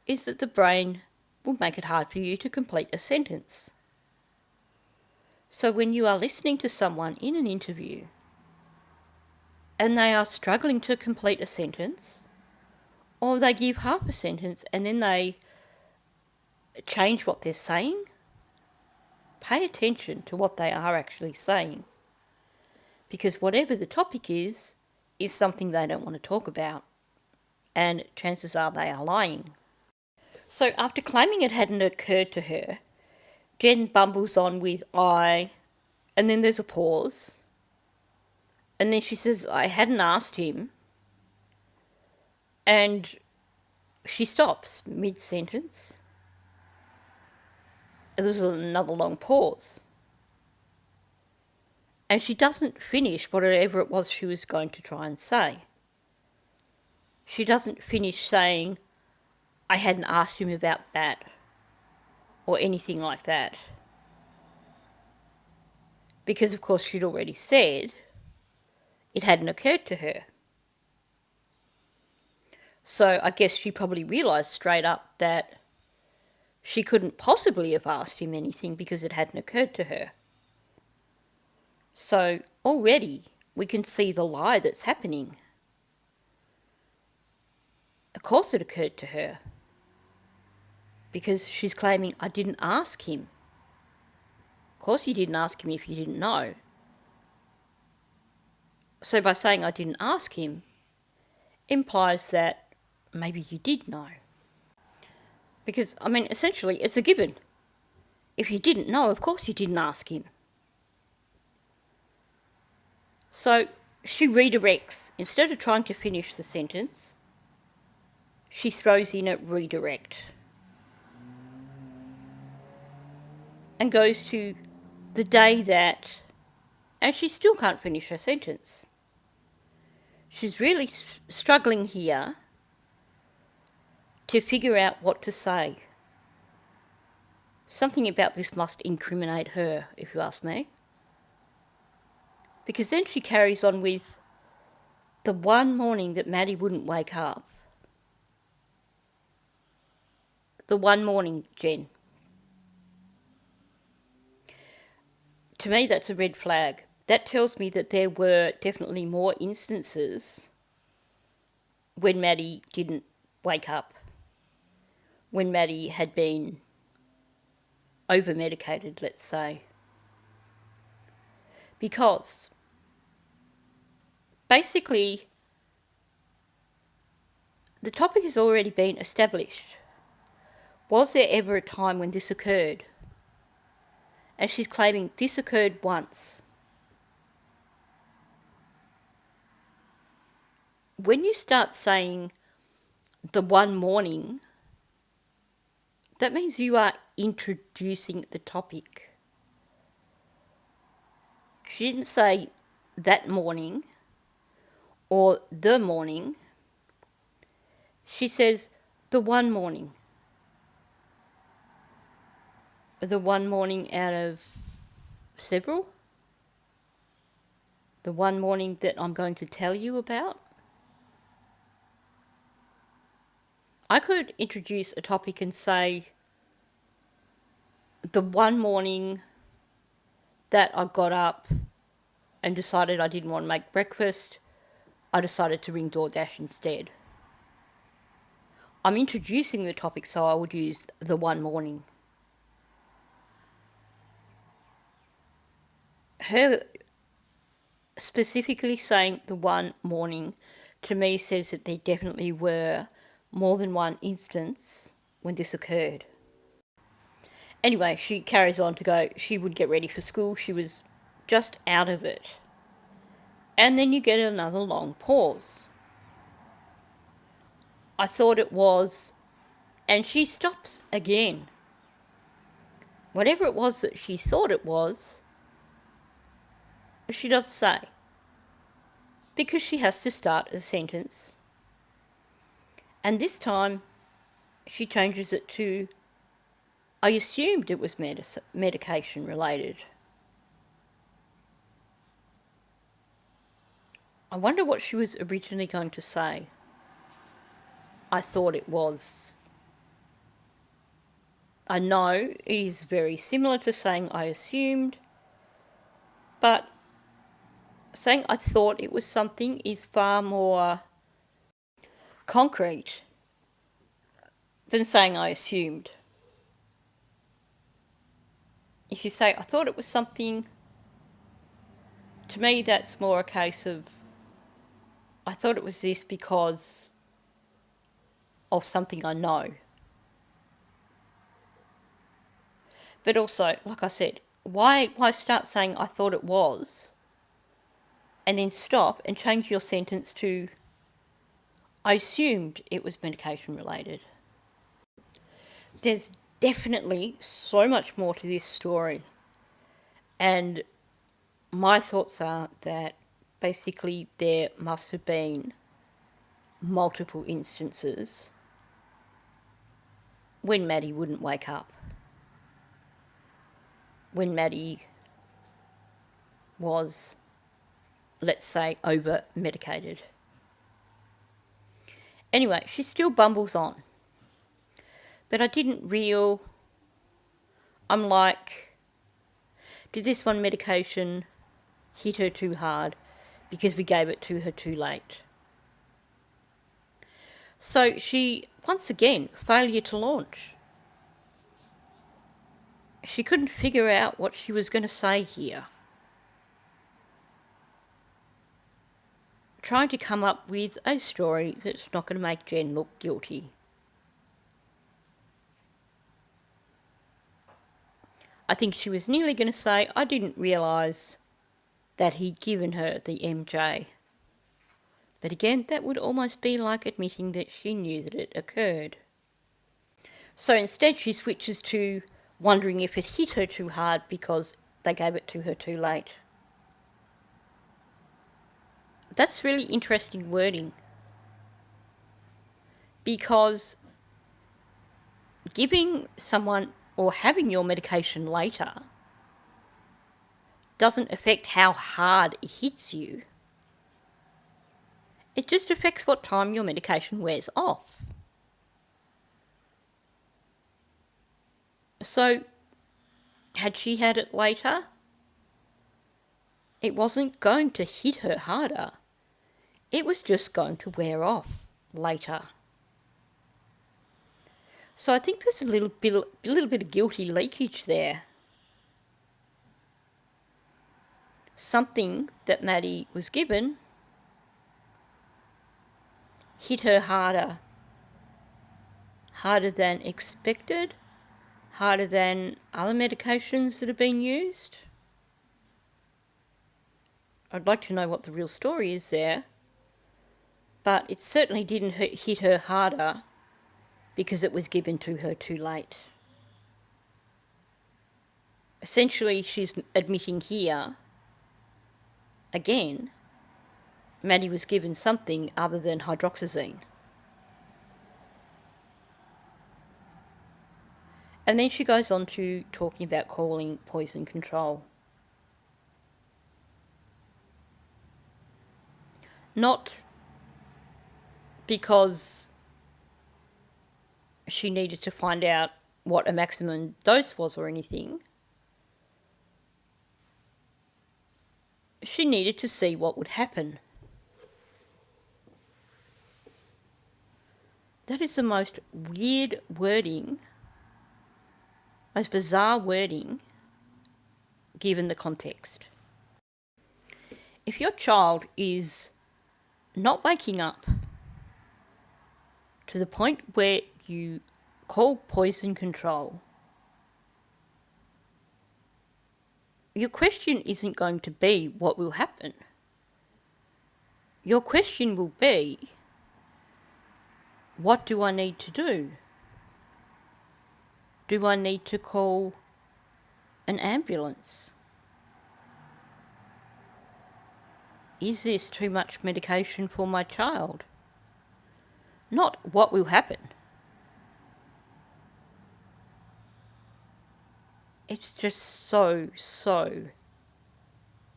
is that the brain will make it hard for you to complete a sentence. So when you are listening to someone in an interview and they are struggling to complete a sentence, or they give half a sentence and then they change what they're saying, pay attention to what they are actually saying. Because whatever the topic is something they don't want to talk about. And chances are they are lying. So after claiming it hadn't occurred to her, Jen bumbles on with I, and then there's a pause. And then she says, I hadn't asked him. And she stops mid-sentence. There's another long pause. And she doesn't finish whatever it was she was going to try and say. She doesn't finish saying, I hadn't asked him about that, or anything like that. Because, of course, she'd already said it hadn't occurred to her. So I guess she probably realised straight up that she couldn't possibly have asked him anything because it hadn't occurred to her. So already we can see the lie that's happening. Of course it occurred to her. Because she's claiming, I didn't ask him course you didn't ask him if you didn't know. So by saying I didn't ask him implies that maybe you did know. Because, I mean, essentially it's a given. If you didn't know, of course you didn't ask him. So she redirects. Instead of trying to finish the sentence, she throws in a redirect and goes to the day that, and she still can't finish her sentence. She's really struggling here to figure out what to say. Something about this must incriminate her, if you ask me. Because then she carries on with the one morning that Maddie wouldn't wake up. The one morning, Jen. To me, that's a red flag. That tells me that there were definitely more instances when Maddie didn't wake up, when Maddie had been over-medicated, let's say. Because basically the topic has already been established. Was there ever a time when this occurred? And she's claiming this occurred once. When you start saying the one morning, that means you are introducing the topic. She didn't say that morning or the morning. She says the one morning. The one morning out of several. The one morning that I'm going to tell you about. I could introduce a topic and say the one morning that I got up and decided I didn't want to make breakfast, I decided to ring DoorDash instead. I'm introducing the topic, so I would use the one morning. Her specifically saying the one morning to me says that there definitely were more than one instance when this occurred. Anyway, she carries on to go, she would get ready for school, she was just out of it. And then you get another long pause. I thought it was, and she stops again. Whatever it was that she thought it was, she doesn't say. Because she has to start a sentence. And this time, she changes it to, I assumed it was medication related. I wonder what she was originally going to say. I thought it was. I know it is very similar to saying I assumed, but saying I thought it was something is far more concrete than saying I assumed. If you say I thought it was something, to me that's more a case of I thought it was this because of something I know. But also, like I said, why start saying I thought it was and then stop and change your sentence to I assumed it was medication related? There's definitely so much more to this story. And my thoughts are that basically there must have been multiple instances when Maddie wouldn't wake up. When Maddie was, let's say, over-medicated. Anyway, she still bumbles on. But I didn't I'm like, did this one medication hit her too hard because we gave it to her too late? So she, once again, failure to launch. She couldn't figure out what she was going to say here. Trying to come up with a story that's not going to make Jen look guilty. I think she was nearly going to say, I didn't realise that he'd given her the MJ. But again, that would almost be like admitting that she knew that it occurred. So instead she switches to wondering if it hit her too hard because they gave it to her too late. That's really interesting wording, because giving someone or having your medication later doesn't affect how hard it hits you. It just affects what time your medication wears off. So, had she had it later, it wasn't going to hit her harder. It was just going to wear off later. So I think there's a little bit of guilty leakage there. Something that Maddie was given hit her harder than expected, harder than other medications that have been used. I'd like to know what the real story is there, but it certainly didn't hit her harder because it was given to her too late. Essentially, she's admitting here, again, Maddie was given something other than hydroxyzine. And then she goes on to talking about calling poison control. Not because she needed to find out what a maximum dose was or anything. She needed to see what would happen. That is the most weird wording, most bizarre wording, given the context. If your child is not waking up to the point where you call poison control, your question isn't going to be what will happen. Your question will be, what do I need to do? Do I need to call an ambulance? Is this too much medication for my child? Not what will happen. It's just so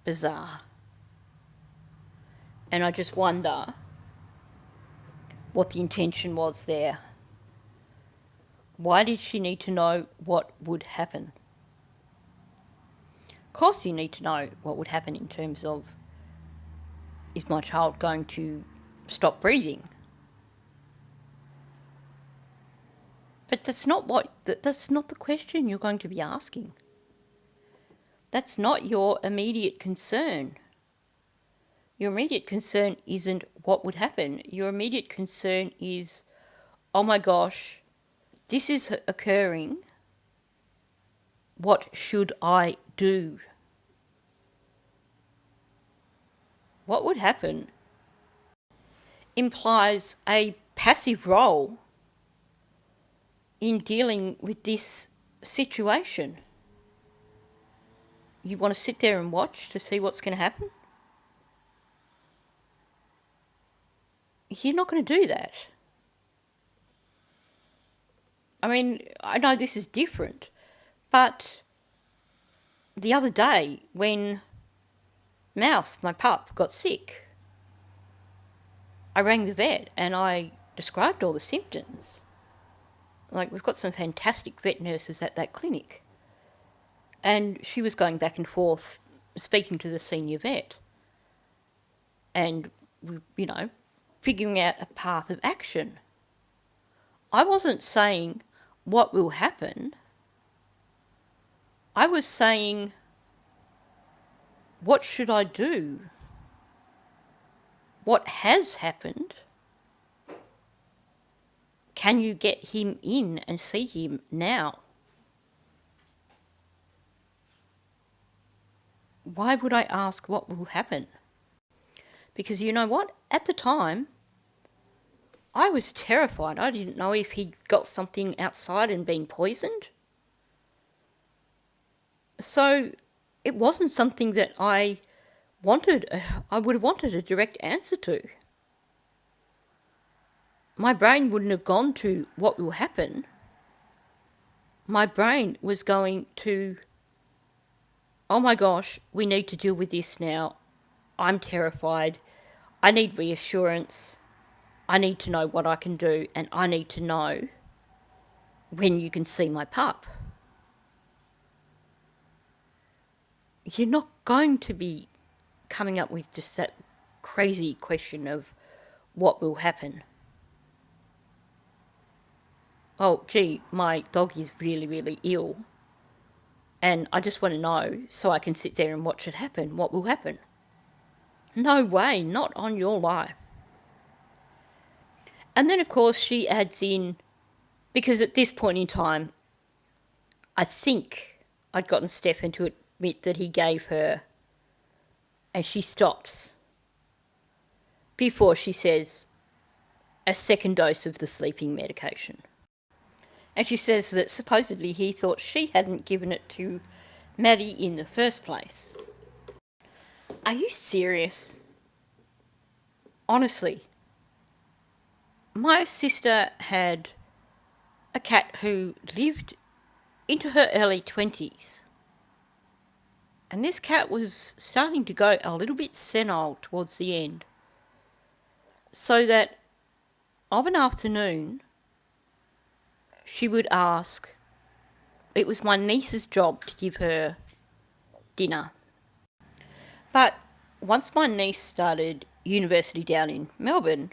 bizarre. And I just wonder what the intention was there. Why did she need to know what would happen? Of course you need to know what would happen in terms of, is my child going to stop breathing? But that's not the question you're going to be asking. That's not your immediate concern. Your immediate concern isn't what would happen. Your immediate concern is, oh my gosh, this is occurring. What should I do? What would happen implies a passive role in dealing with this situation. You want to sit there and watch to see what's going to happen? You're not going to do that. I mean, I know this is different, but the other day when Mouse, my pup, got sick, I rang the vet and I described all the symptoms. Like, we've got some fantastic vet nurses at that clinic. And she was going back and forth speaking to the senior vet. And, figuring out a path of action. I wasn't saying what will happen. I was saying, what should I do? What has happened? Can you get him in and see him now? Why would I ask what will happen? Because you know what? At the time, I was terrified. I didn't know if he'd got something outside and been poisoned. So it wasn't something that I would have wanted a direct answer to. My brain wouldn't have gone to what will happen. My brain was going to, oh my gosh, we need to deal with this now. I'm terrified. I need reassurance. I need to know what I can do, and I need to know when you can see my pup. You're not going to be coming up with just that crazy question of what will happen. Oh, gee, my dog is really, really ill, and I just want to know so I can sit there and watch it happen. What will happen? No way, not on your life. And then, of course, she adds in, because at this point in time, I think I'd gotten Stefan to admit that he gave her, and she stops before she says, a second dose of the sleeping medication. And she says that supposedly he thought she hadn't given it to Maddie in the first place. Are you serious? Honestly. My sister had a cat who lived into her early 20s. And this cat was starting to go a little bit senile towards the end. So that of an afternoon, she would ask, it was my niece's job to give her dinner. But once my niece started university down in Melbourne,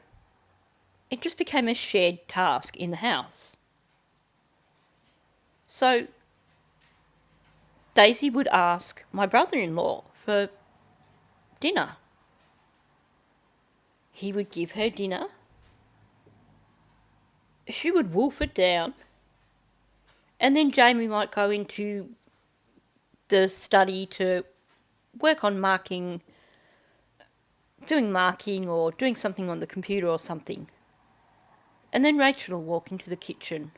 it just became a shared task in the house. So Daisy would ask my brother-in-law for dinner. He would give her dinner. She would wolf it down. And then Jamie might go into the study to work on doing marking or doing something on the computer or something. And then Rachel will walk into the kitchen.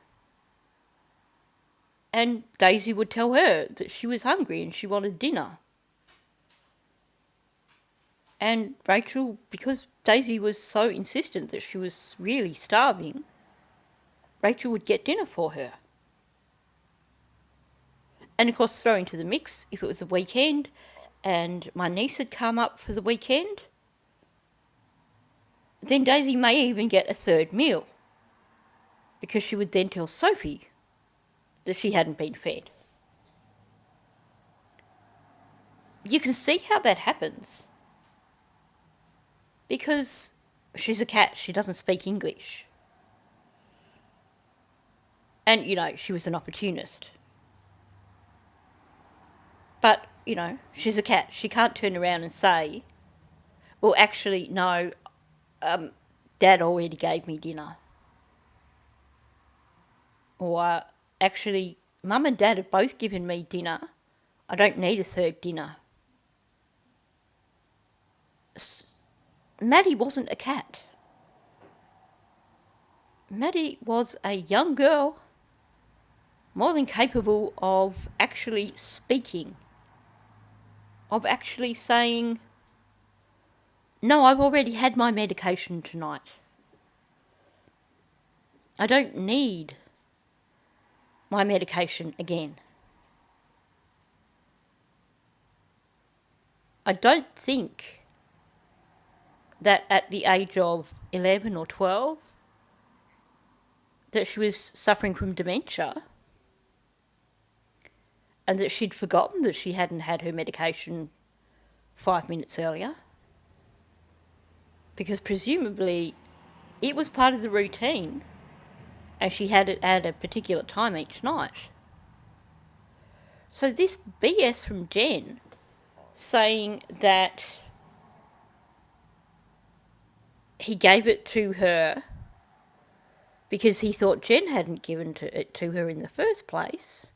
And Daisy would tell her that she was hungry and she wanted dinner. And Rachel, because Daisy was so insistent that she was really starving, Rachel would get dinner for her. And of course, throw into the mix, if it was the weekend and my niece had come up for the weekend, then Daisy may even get a third meal, because she would then tell Sophie that she hadn't been fed. You can see how that happens. Because she's a cat, she doesn't speak English. And, she was an opportunist. But, she's a cat. She can't turn around and say, well, actually, no, Dad already gave me dinner. Or, actually, Mum and Dad have both given me dinner. I don't need a third dinner. Maddie wasn't a cat. Maddie was a young girl, more than capable of actually speaking, of actually saying, no, I've already had my medication tonight. I don't need my medication again. I don't think that at the age of 11 or 12 that she was suffering from dementia and that she'd forgotten that she hadn't had her medication 5 minutes earlier, because presumably it was part of the routine and she had it at a particular time each night. So this BS from Jen saying that he gave it to her because he thought Jen hadn't given it to her in the first place.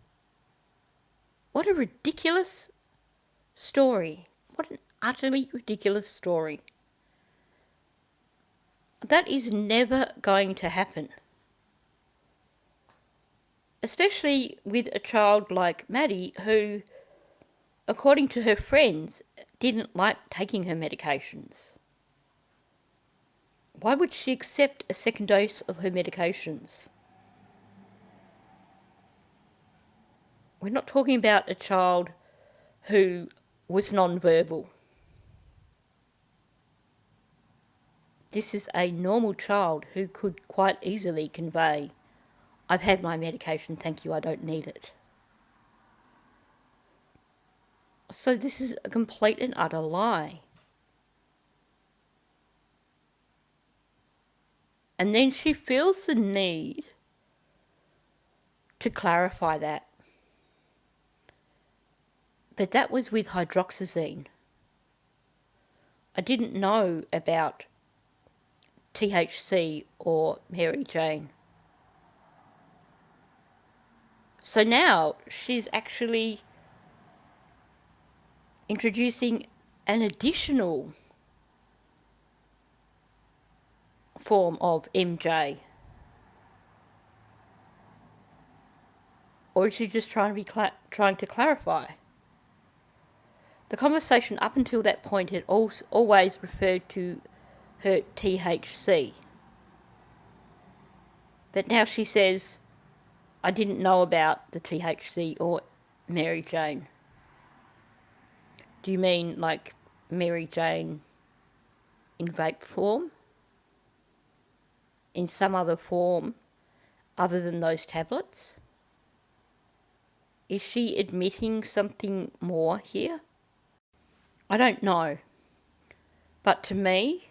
What a ridiculous story. What an utterly ridiculous story. That is never going to happen. Especially with a child like Maddie, who, according to her friends, didn't like taking her medications. Why would she accept a second dose of her medications? We're not talking about a child who was non-verbal. This is a normal child who could quite easily convey, "I've had my medication, thank you, I don't need it." So this is a complete and utter lie. And then she feels the need to clarify that. But that was with hydroxyzine. I didn't know about THC or Mary Jane. So now she's actually introducing an additional form of MJ. Or is she just trying to clarify? The conversation up until that point had always referred to her THC. But now she says, "I didn't know about the THC or Mary Jane." Do you mean like Mary Jane in vape form? In some other form other than those tablets? Is she admitting something more here? I don't know. But to me,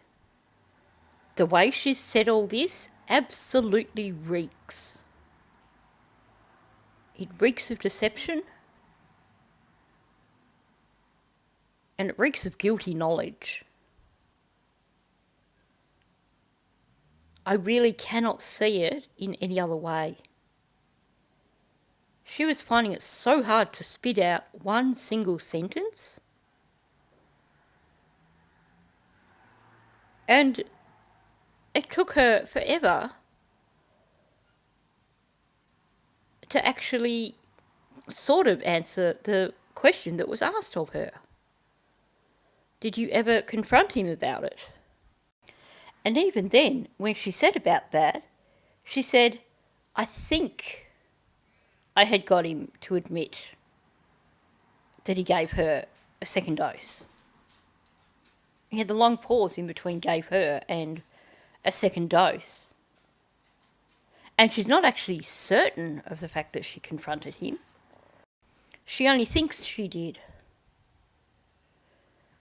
the way she's said all this absolutely reeks. It reeks of deception, and it reeks of guilty knowledge. I really cannot see it in any other way. She was finding it so hard to spit out one single sentence. And it took her forever to actually sort of answer the question that was asked of her. Did you ever confront him about it? And even then, when she said about that, she said, "I think I had got him to admit that he gave her a second dose." He had the long pause in between "gave her" and a second dose. And she's not actually certain of the fact that she confronted him. She only thinks she did.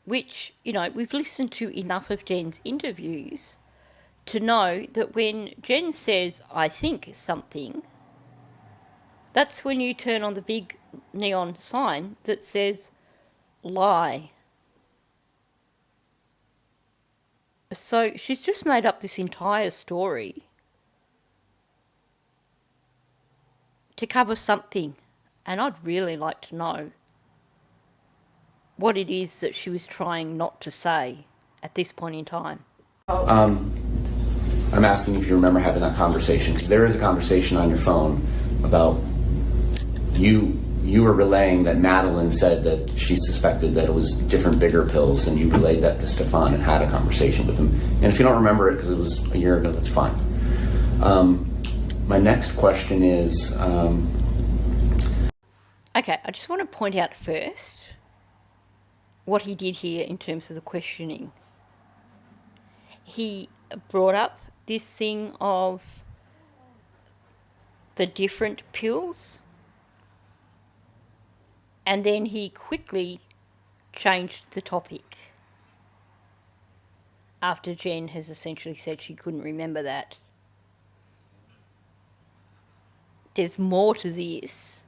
Which, we've listened to enough of Jen's interviews to know that when Jen says, "I think something," that's when you turn on the big neon sign that says, "lie." So she's just made up this entire story to cover something, and I'd really like to know what it is that she was trying not to say at this point in time. I'm asking if you remember having that conversation, because there is a conversation on your phone about you were relaying that Madeline said that she suspected that it was different bigger pills, and you relayed that to Stefan and had a conversation with him. And if you don't remember it because it was a year ago, that's fine. My next question is... Okay, I just want to point out first what he did here in terms of the questioning. He brought up this thing of the different pills, and then he quickly changed the topic after Jen has essentially said she couldn't remember that. There's more to this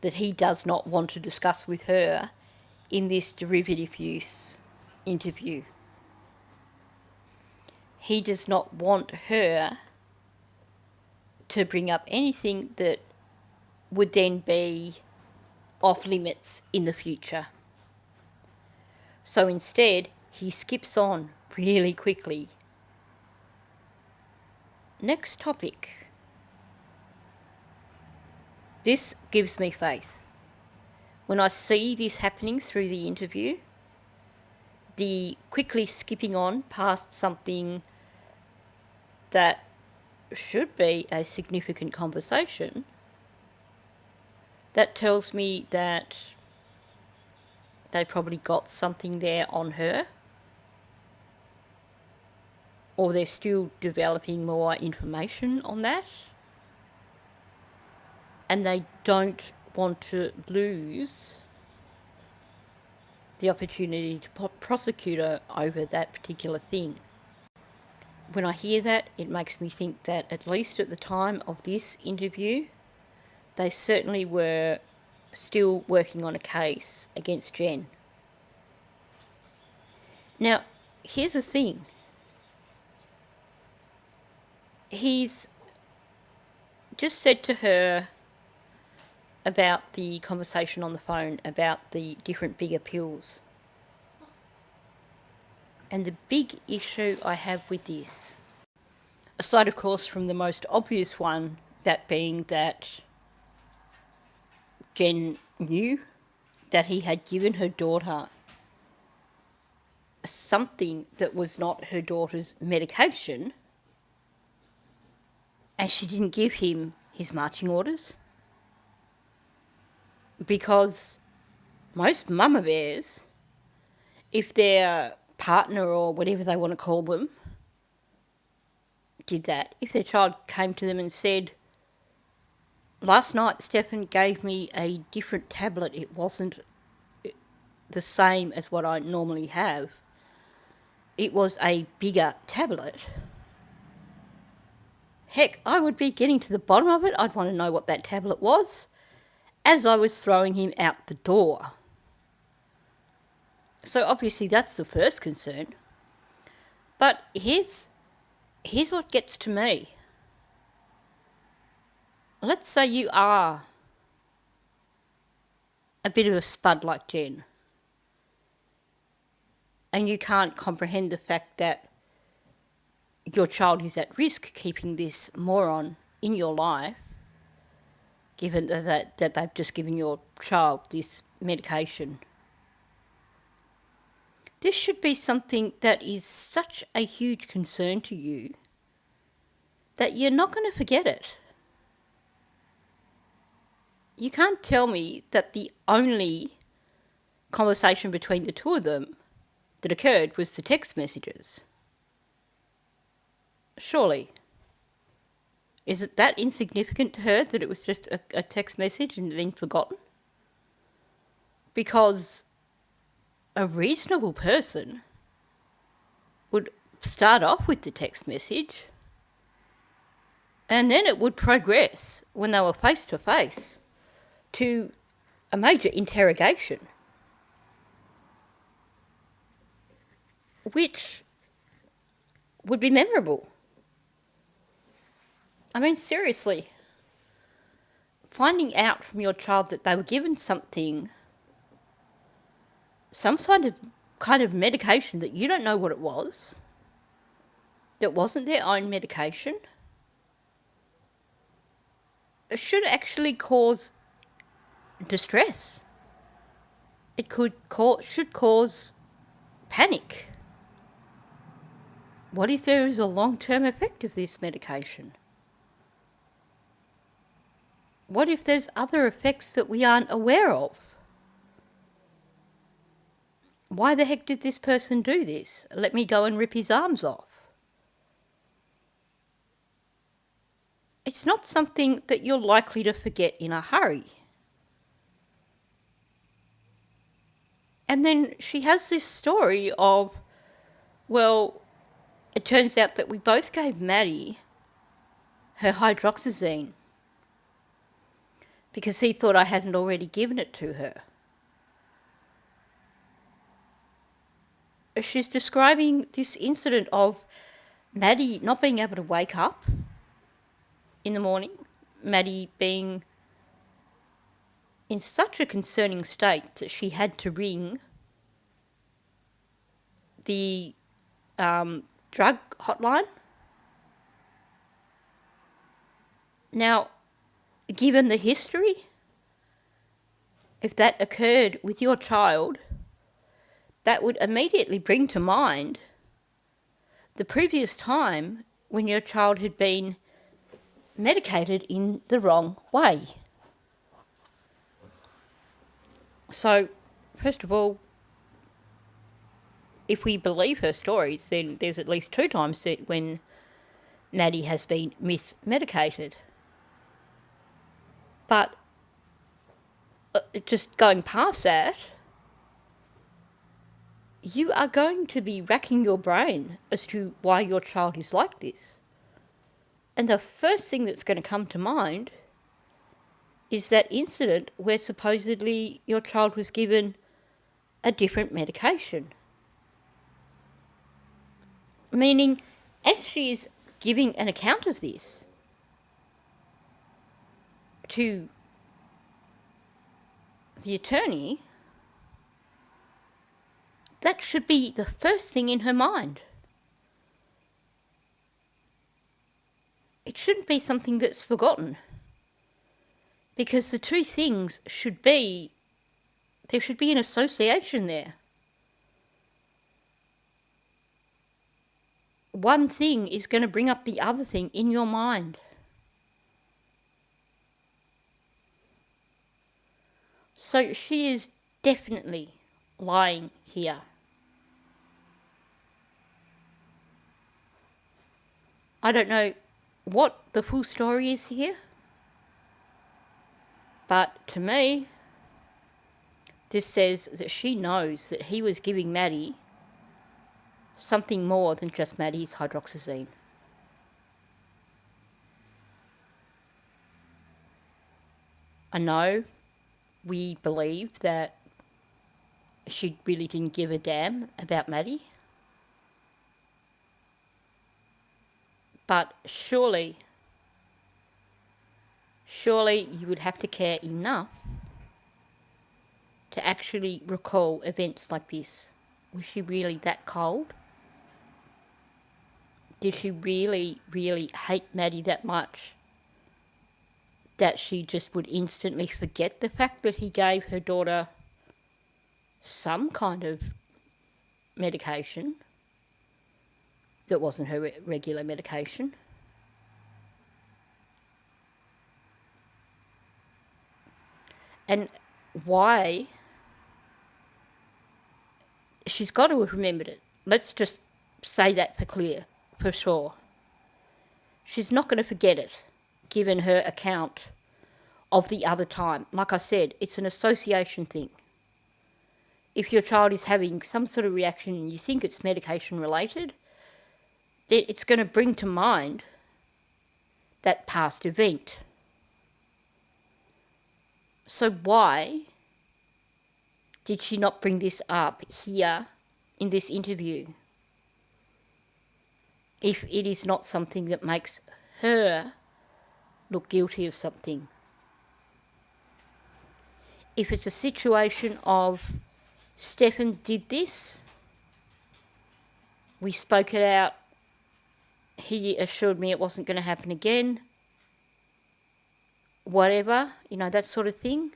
that he does not want to discuss with her in this derivative use interview. He does not want her to bring up anything that would then be off limits in the future. So instead, he skips on really quickly. Next topic. This gives me faith. When I see this happening through the interview, the quickly skipping on past something that should be a significant conversation, that tells me that they probably got something there on her, or they're still developing more information on that, and they don't want to lose the opportunity to prosecute her over that particular thing. When I hear that, it makes me think that at least at the time of this interview, they certainly were still working on a case against Jen. Now, here's the thing. He's just said to her about the conversation on the phone about the different bigger pills. And the big issue I have with this, aside of course from the most obvious one, that being that Jen knew that he had given her daughter something that was not her daughter's medication, and she didn't give him his marching orders. Because most mama bears, if their partner or whatever they want to call them did that, if their child came to them and said, last night Stefan gave me a different tablet, it wasn't the same as what I normally have, it was a bigger tablet, heck, I would be getting to the bottom of it. I'd want to know what that tablet was as I was throwing him out the door. So obviously that's the first concern. But here's what gets to me. Let's say you are a bit of a spud like Jen, and you can't comprehend the fact that your child is at risk keeping this moron in your life, given that they've just given your child this medication. This should be something that is such a huge concern to you that you're not going to forget it. You can't tell me that the only conversation between the two of them that occurred was the text messages. Surely. Is it that insignificant to her that it was just a text message and then forgotten? Because a reasonable person would start off with the text message and then it would progress when they were face to face to a major interrogation, which would be memorable. I mean, seriously, finding out from your child that they were given something, some kind of medication that you don't know what it was, that wasn't their own medication, it should actually cause distress. It should cause panic. What if there is a long-term effect of this medication? What if there's other effects that we aren't aware of? Why the heck did this person do this? Let me go and rip his arms off. It's not something that you're likely to forget in a hurry. And then she has this story of, well, it turns out that we both gave Maddie her hydroxyzine. because he thought I hadn't already given it to her. She's describing this incident of Maddie not being able to wake up in the morning, Maddie being in such a concerning state that she had to ring the drug hotline. Now, given the history, if that occurred with your child, that would immediately bring to mind the previous time when your child had been medicated in the wrong way. So, first of all, if we believe her stories, then there's at least 2 times when Maddie has been mismedicated. But just going past that, you are going to be racking your brain as to why your child is like this. And the first thing that's going to come to mind is that incident where supposedly your child was given a different medication. Meaning, as she is giving an account of this to the attorney, that should be the first thing in her mind. It shouldn't be something that's forgotten, because the 2 things should be, there should be an association there. One thing is going to bring up the other thing in your mind. So she is definitely lying here. I don't know what the full story is here, but to me, this says that she knows that he was giving Maddie something more than just Maddie's hydroxyzine. I know we believe that she really didn't give a damn about Maddie, but surely you would have to care enough to actually recall events like this. Was she really that cold? Did she really, really hate Maddie that much that she just would instantly forget the fact that he gave her daughter some kind of medication that wasn't her regular medication? And why? She's got to have remembered it. Let's just say that for sure. She's not going to forget it, given her account of the other time. Like I said, it's an association thing. If your child is having some sort of reaction and you think it's medication related, then it's going to bring to mind that past event. So why did she not bring this up here in this interview? If it is not something that makes her look guilty of something. If it's a situation of Stefan did this, we spoke it out, he assured me it wasn't going to happen again, whatever, that sort of thing.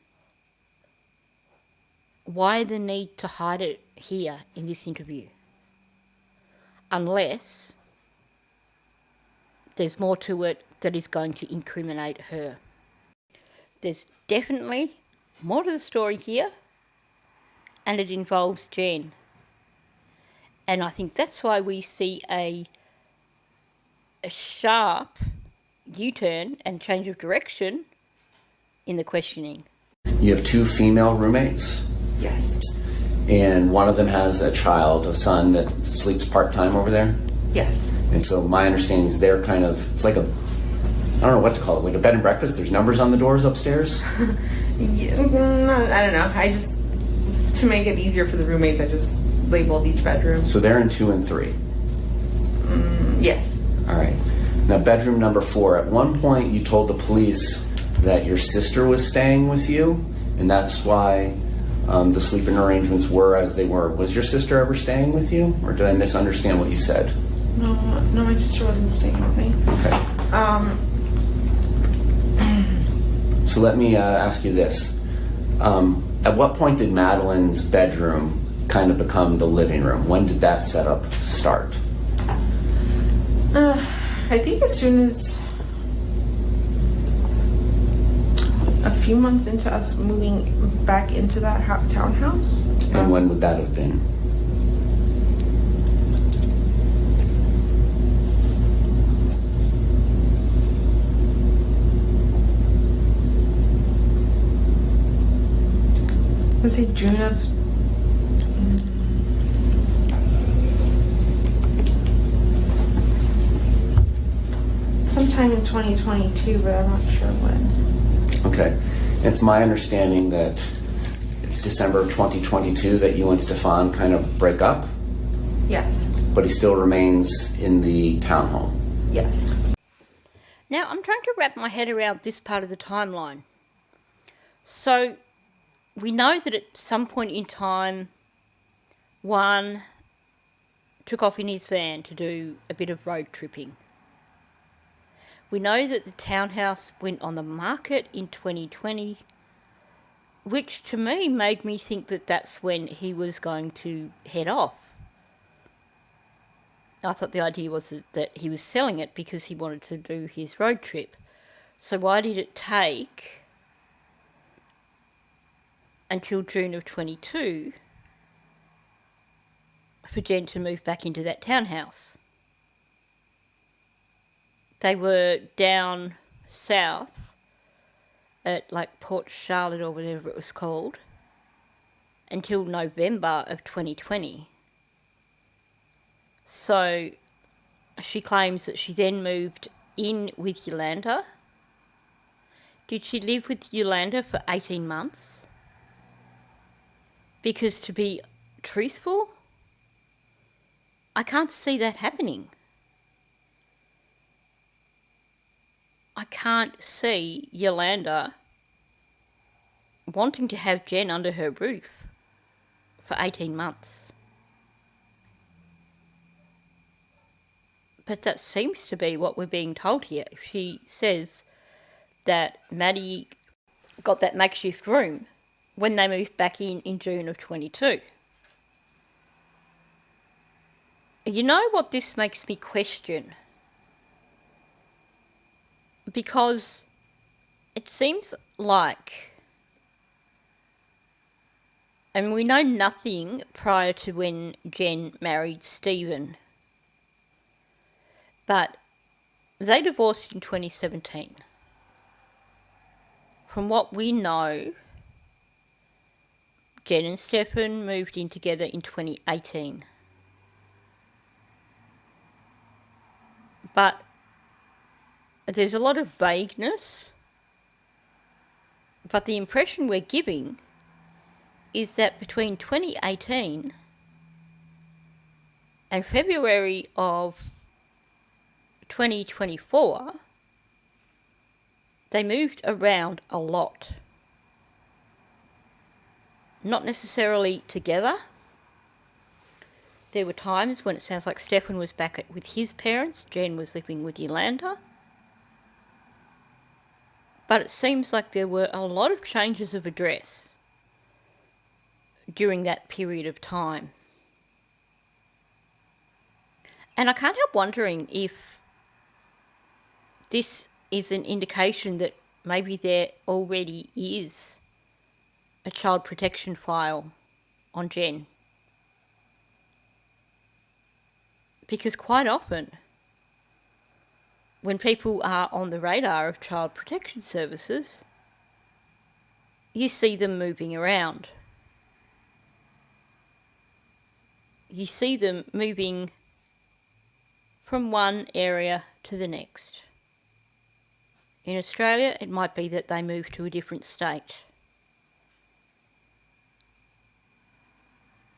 Why the need to hide it here in this interview? Unless there's more to it that is going to incriminate her. There's definitely more to the story here, and it involves Jen. And I think that's why we see a sharp U-turn and change of direction in the questioning. You have 2 female roommates? Yes. And one of them has a child, a son that sleeps part-time over there? Yes. And so my understanding is they're kind of, it's like a I don't know what to call it, like a bed and breakfast. There's numbers on the doors upstairs. Yeah, I don't know. I just, to make it easier for the roommates, I just labeled each bedroom. So they're in 2 and 3. Yes. All right. Now, bedroom number 4. At one point, you told the police that your sister was staying with you, and that's why the sleeping arrangements were as they were. Was your sister ever staying with you, or did I misunderstand what you said? No, my sister wasn't staying with me. Okay. So let me ask you this. At what point did Madeline's bedroom kind of become the living room? When did that setup start? I think as soon as a few months into us moving back into that townhouse. And when would that have been? Let's say June of sometime in 2022, but I'm not sure when. Okay. It's my understanding that it's December of 2022 that you and Stefan kind of break up, Yes. but he still remains in the townhome. Yes. Now, I'm trying to wrap my head around this part of the timeline. So, we know that at some point in time, one took off in his van to do a bit of road tripping. We know that the townhouse went on the market in 2020, which to me made me think that that's when he was going to head off. I thought the idea was that he was selling it because he wanted to do his road trip. So why did it take until June of 22 for Jen to move back into that townhouse? They were down south at like Port Charlotte or whatever it was called until November of 2020. So she claims that she then moved in with Yolanda. Did she live with Yolanda for 18 months? Because to be truthful, I can't see that happening. I can't see Yolanda wanting to have Jen under her roof for 18 months. But that seems to be what we're being told here. She says that Maddie got that makeshift room when they moved back in June of 22. You know what this makes me question? Because it seems like, and we know nothing prior to when Jen married Stephen, but they divorced in 2017. From what we know, Jen and Stephen moved in together in 2018. But there's a lot of vagueness, but the impression we're giving is that between 2018 and February of 2024, they moved around a lot. Not necessarily together. There were times when it sounds like Stefan was back with his parents, Jen was living with Yolanda. But it seems like there were a lot of changes of address during that period of time. And I can't help wondering if this is an indication that maybe there already is a child protection file on Jen. Because quite often, when people are on the radar of child protection services, you see them moving around. You see them moving from one area to the next. In Australia, it might be that they move to a different state.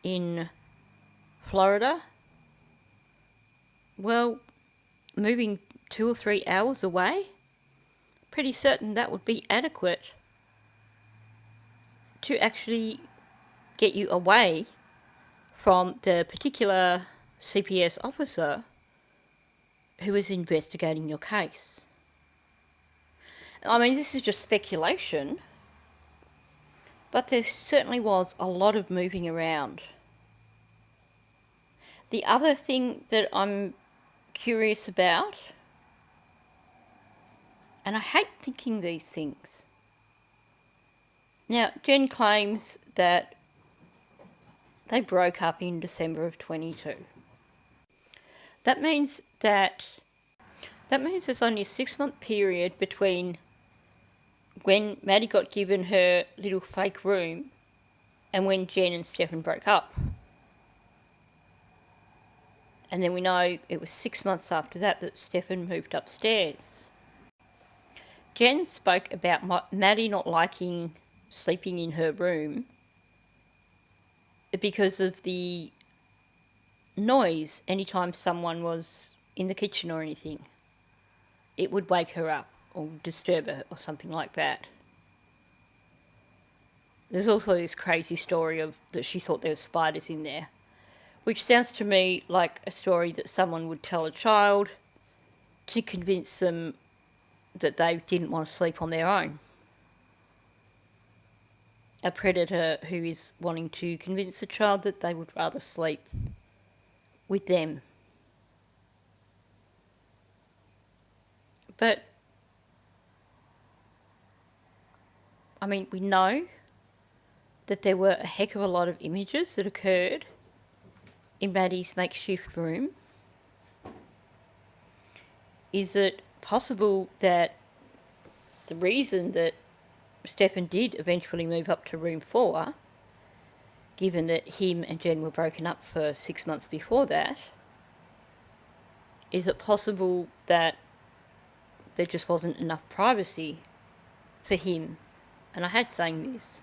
In Florida, well, moving 2 or 3 hours away, pretty certain that would be adequate to actually get you away from the particular CPS officer who is investigating your case. I mean, this is just speculation, but there certainly was a lot of moving around. The other thing that I'm curious about, and I hate thinking these things. Now, Jen claims that they broke up in December of 22. That means there's only a 6-month period between when Maddie got given her little fake room and when Jen and Stefan broke up. And then we know it was 6 months after that Stefan moved upstairs. Jen spoke about Maddie not liking sleeping in her room because of the noise anytime someone was in the kitchen or anything. It would wake her up or disturb her or something like that. There's also this crazy story of that she thought there were spiders in there, which sounds to me like a story that someone would tell a child to convince them that they didn't want to sleep on their own. A predator who is wanting to convince a child that they would rather sleep with them. But, I mean, we know that there were a heck of a lot of images that occurred in Maddie's makeshift room. Is it possible that the reason that Stefan did eventually move up to room 4, given that him and Jen were broken up for 6 months before that, is it possible that there just wasn't enough privacy for him, and I hate saying this,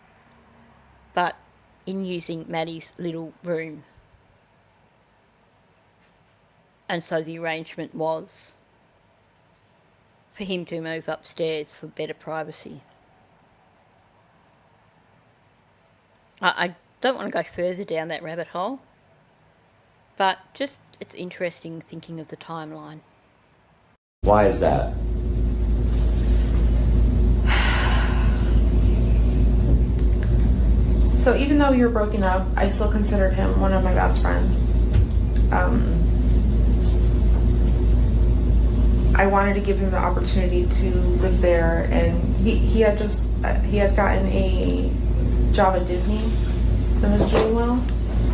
but in using Maddie's little room? And so the arrangement was for him to move upstairs for better privacy. I don't want to go further down that rabbit hole, but just it's interesting thinking of the timeline. Why is that? So even though we were broken up, I still considered him one of my best friends. I wanted to give him the opportunity to live there, and he had gotten a job at Disney that was doing well.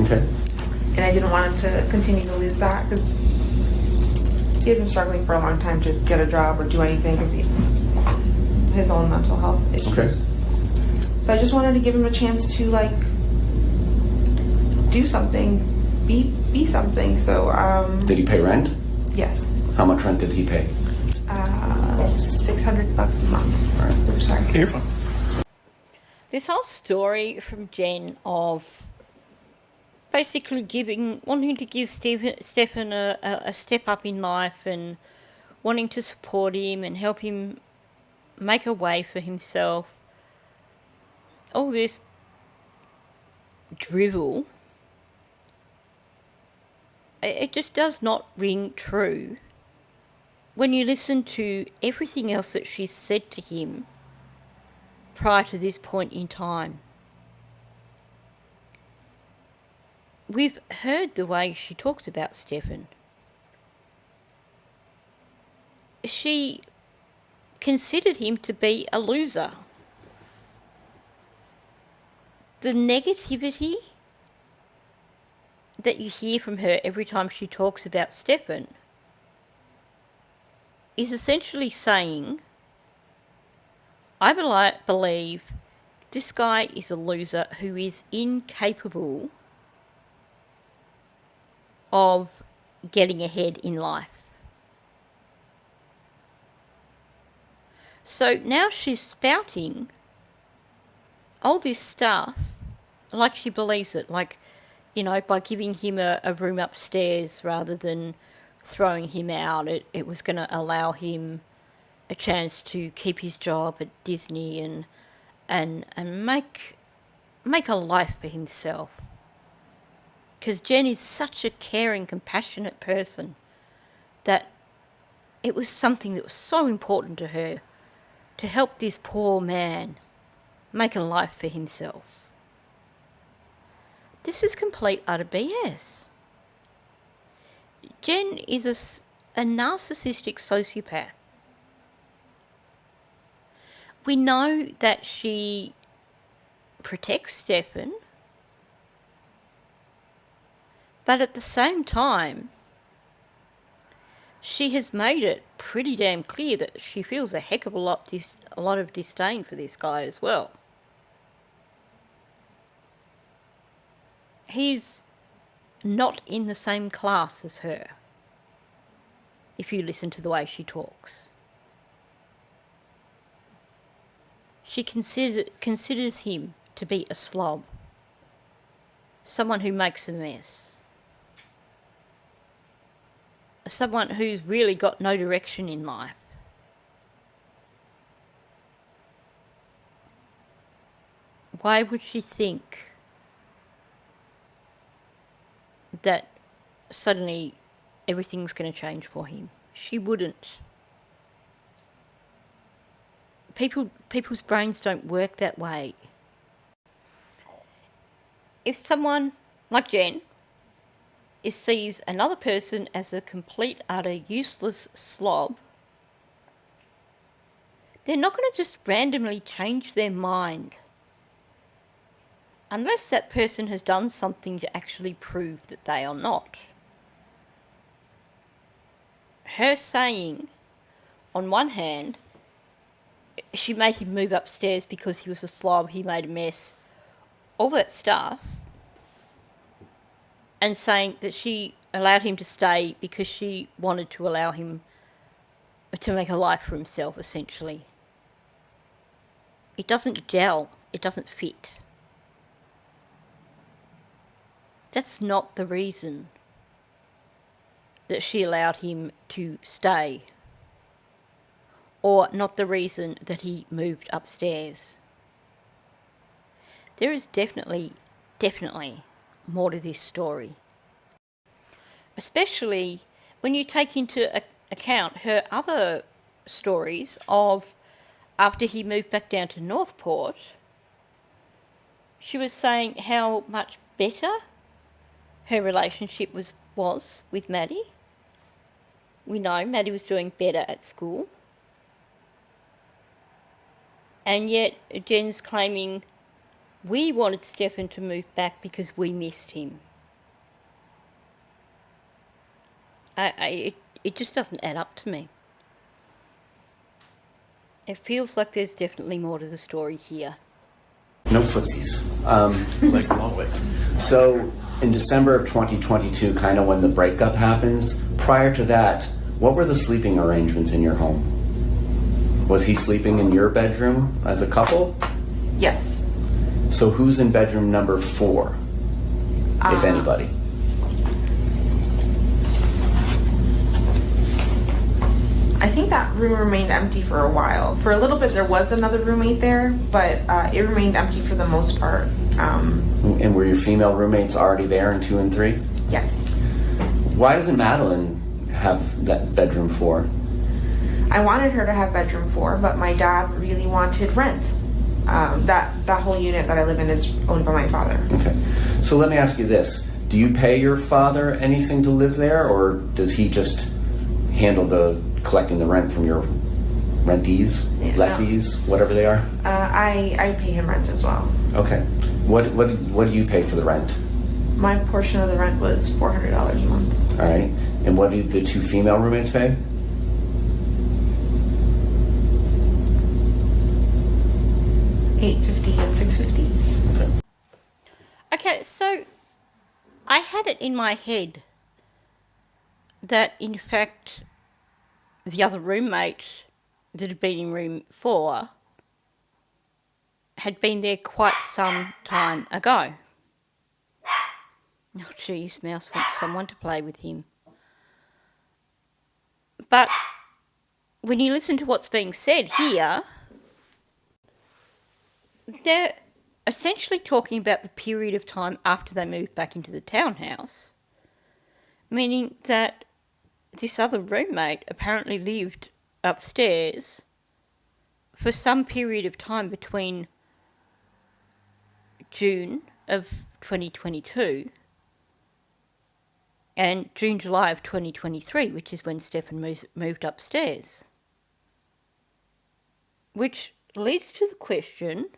Okay. And I didn't want him to continue to lose that because he had been struggling for a long time to get a job or do anything because his own mental health issues. Okay. So I just wanted to give him a chance to do something, be something. So Did he pay rent? yes. How much rent did he pay? $600 a month. All right. I'm sorry. Careful. This whole story from Jen of basically wanting to give Stefan a step up in life and wanting to support him and help him make a way for himself. All this drivel, it just does not ring true when you listen to everything else that she's said to him prior to this point in time. We've heard the way she talks about Stefan. She considered him to be a loser. The negativity that you hear from her every time she talks about Stefan is essentially saying, I believe this guy is a loser who is incapable of getting ahead in life. So now she's spouting all this stuff like she believes it, like, by giving him a room upstairs rather than throwing him out, it was going to allow him a chance to keep his job at Disney and make a life for himself. Because Jen is such a caring, compassionate person that it was something that was so important to her to help this poor man make a life for himself. This is complete utter BS. Jen is a narcissistic sociopath. We know that she protects Stefan, but at the same time, she has made it pretty damn clear that she feels a heck of a lot of disdain for this guy as well. He's not in the same class as her, if you listen to the way she talks. She considers him to be a slob, someone who makes a mess, someone who's really got no direction in life. Why would she think that suddenly everything's going to change for him? She wouldn't. People's brains don't work that way. If someone like Jen sees another person as a complete, utter, useless slob, they're not going to just randomly change their mind unless that person has done something to actually prove that they are not. Her saying, on one hand, she made him move upstairs because he was a slob, he made a mess, all that stuff, and saying that she allowed him to stay because she wanted to allow him to make a life for himself, essentially. It doesn't gel. It doesn't fit. That's not the reason that she allowed him to stay, or not the reason that he moved upstairs. There is definitely more to this story. Especially when you take into account her other stories of after he moved back down to Northport, she was saying how much better her relationship was with Maddie. We know Maddie was doing better at school. And yet Jen's claiming we wanted Stefan to move back because we missed him. It just doesn't add up to me. It feels like there's definitely more to the story here. No footsies. Like love it. So in December of 2022, kind of when the breakup happens, prior to that, what were the sleeping arrangements in your home? Was he sleeping in your bedroom as a couple? Yes. So who's in bedroom number 4, if anybody? I think that room remained empty for a while. For a little bit, there was another roommate there, but it remained empty for the most part. And were your female roommates already there in 2 and 3? Yes. Why doesn't Madeline have that bedroom 4? I wanted her to have bedroom 4, but my dad really wanted rent. That whole unit that I live in is owned by my father. Okay. So let me ask you this. Do you pay your father anything to live there, or does he just handle collecting the rent from your rentees, lessees, whatever they are? I pay him rent as well. Okay. What do you pay for the rent? My portion of the rent was $400 a month. All right. And what do the 2 female roommates pay? $850 and $650. Okay. Okay, so I had it in my head that, in fact, the other roommate that had been in room 4 had been there quite some time ago. Oh, geez, Mouse wants someone to play with him. But when you listen to what's being said here, they're essentially talking about the period of time after they moved back into the townhouse, meaning that this other roommate apparently lived upstairs for some period of time between June of 2022 and June, July of 2023, which is when Stefan moved upstairs. Which leads to the question,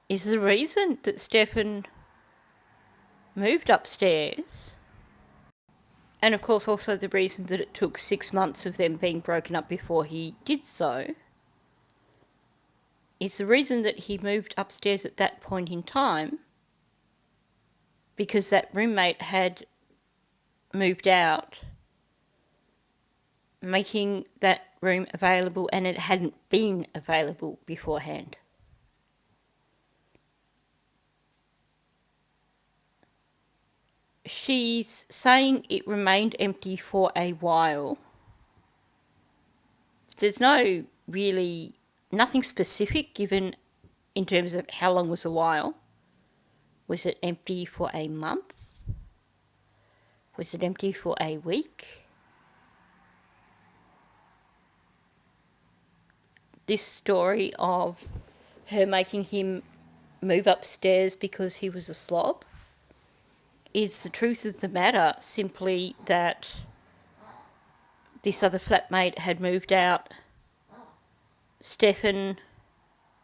is the reason that Stefan moved upstairs, and of course also the reason that it took 6 months of them being broken up before he did so, is the reason that he moved upstairs at that point in time because that roommate had moved out, making that room available, and it hadn't been available beforehand. She's saying it remained empty for a while. There's nothing specific given in terms of how long was a while. Was it empty for a month? Was it empty for a week? This story of her making him move upstairs because he was a slob is the truth of the matter simply that this other flatmate had moved out. Stefan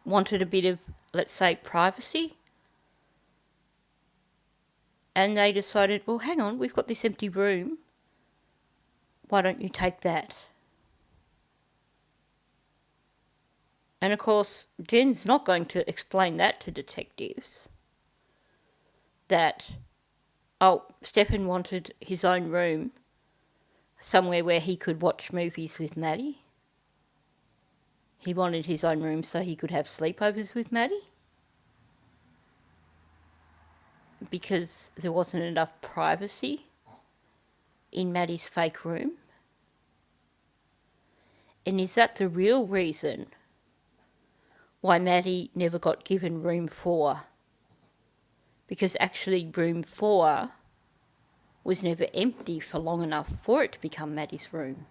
wanted a bit of, let's say, privacy. And they decided, well, hang on, we've got this empty room. Why don't you take that? And of course, Jen's not going to explain that to detectives. That, Stefan wanted his own room, somewhere where he could watch movies with Maddie. He wanted his own room so he could have sleepovers with Maddie. Because there wasn't enough privacy in Maddie's fake room. And is that the real reason why Maddie never got given room 4? Because actually room 4 was never empty for long enough for it to become Maddie's room.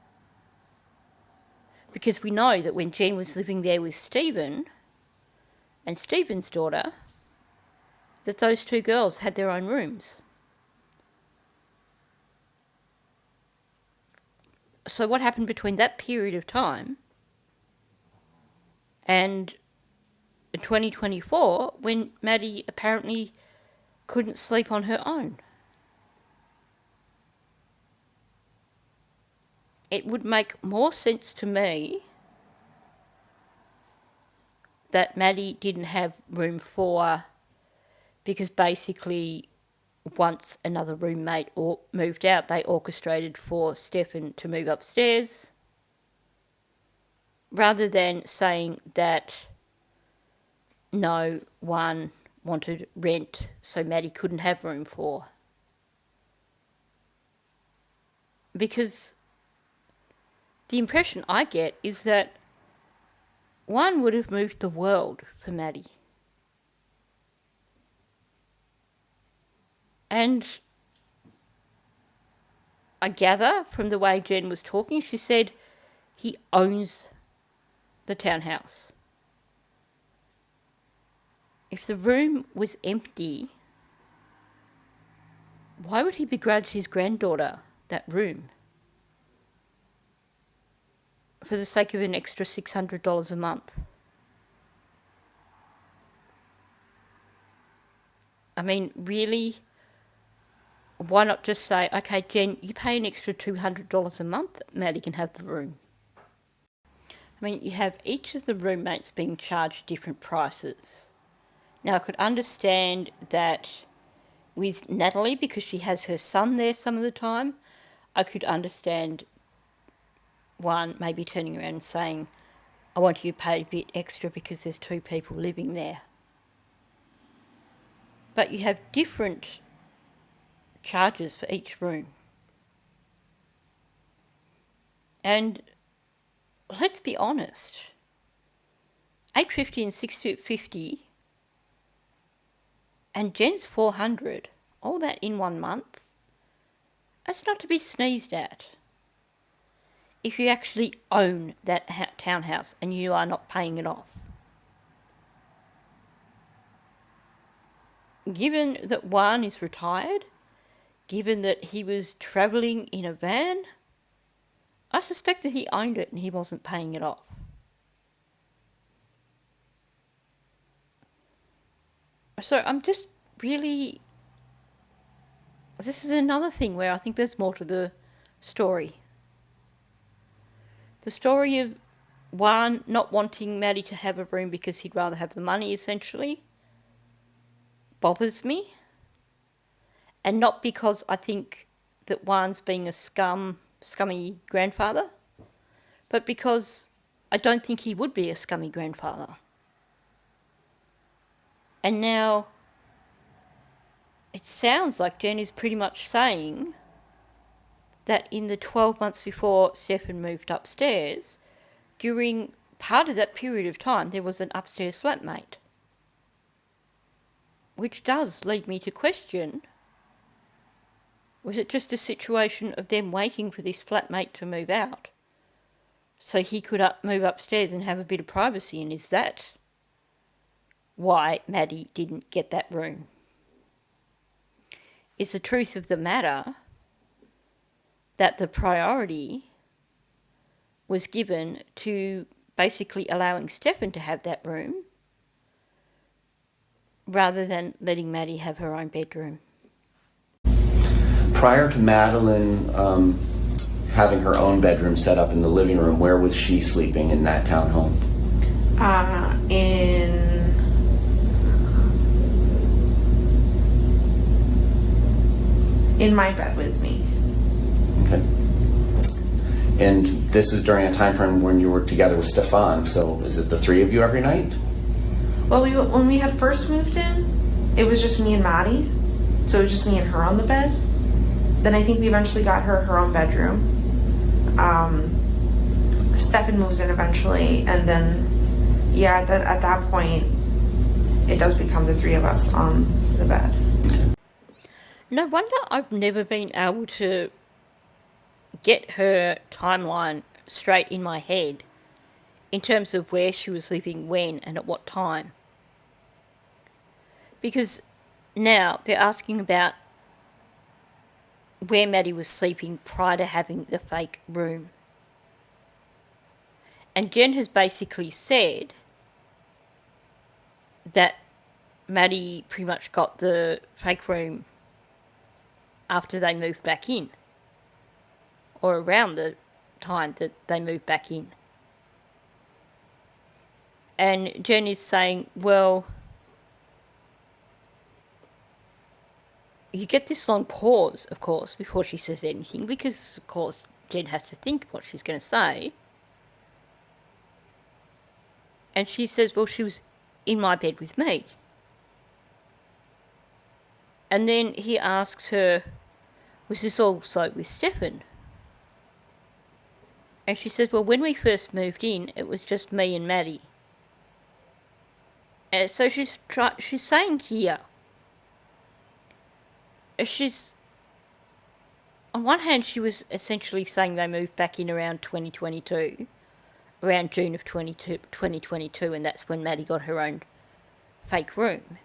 Because we know that when Jen was living there with Stephen and Stephen's daughter, that those two girls had their own rooms. So what happened between that period of time and 2024 when Maddie apparently couldn't sleep on her own? It would make more sense to me that Maddie didn't have room 4 because basically once another roommate moved out, they orchestrated for Stefan to move upstairs, rather than saying that no one wanted rent, so Maddie couldn't have room 4. Because the impression I get is that one would have moved the world for Maddie. And I gather from the way Jen was talking, she said he owns the townhouse. If the room was empty, why would he begrudge his granddaughter that room? For the sake of an extra $600 a month. I mean, really? Why not just say, okay, Jen, you pay an extra $200 a month, Maddie can have the room. I mean, you have each of the roommates being charged different prices. Now, I could understand that with Natalie, because she has her son there some of the time, I could understand one maybe turning around and saying, I want you to pay a bit extra because there's 2 people living there. But you have different charges for each room. And let's be honest, $850 and $650 and Jen's $400, all that in 1 month, that's not to be sneezed at. If you actually own that townhouse and you are not paying it off. Given that Juan is retired, given that he was travelling in a van, I suspect that he owned it and he wasn't paying it off. So I'm just really... This is another thing where I think there's more to the story. The story of Juan not wanting Maddie to have a room because he'd rather have the money, essentially, bothers me. And not because I think that Juan's being a scummy grandfather, but because I don't think he would be a scummy grandfather. And now it sounds like Jen is pretty much saying that in the 12 months before Stefan moved upstairs, during part of that period of time, there was an upstairs flatmate. Which does lead me to question, was it just a situation of them waiting for this flatmate to move out so he could move upstairs and have a bit of privacy? And is that why Maddie didn't get that room? Is the truth of the matter that the priority was given to basically allowing Stefan to have that room rather than letting Maddie have her own bedroom? Prior to Madeline having her own bedroom set up in the living room, where was she sleeping in that townhome? In my bed with me. Okay. And this is during a time frame when you were together with Stefan, so is it the 3 of you every night? Well, when we had first moved in, it was just me and Maddie. So it was just me and her on the bed. Then I think we eventually got her own bedroom. Stefan moves in eventually, and then, yeah, at that point, it does become the 3 of us on the bed. No wonder I've never been able to get her timeline straight in my head in terms of where she was living, when, and at what time. Because now they're asking about where Maddie was sleeping prior to having the fake room. And Jen has basically said that Maddie pretty much got the fake room after they moved back in, or around the time that they moved back in. And Jen is saying, well, you get this long pause, of course, before she says anything, because, of course, Jen has to think what she's going to say. And she says, well, she was in my bed with me. And then he asks her, was this also with Stefan? And she says, well, when we first moved in, it was just me and Maddie. And so she's saying here, on one hand, she was essentially saying they moved back in around 2022, around June of 2022, and that's when Maddie got her own fake room.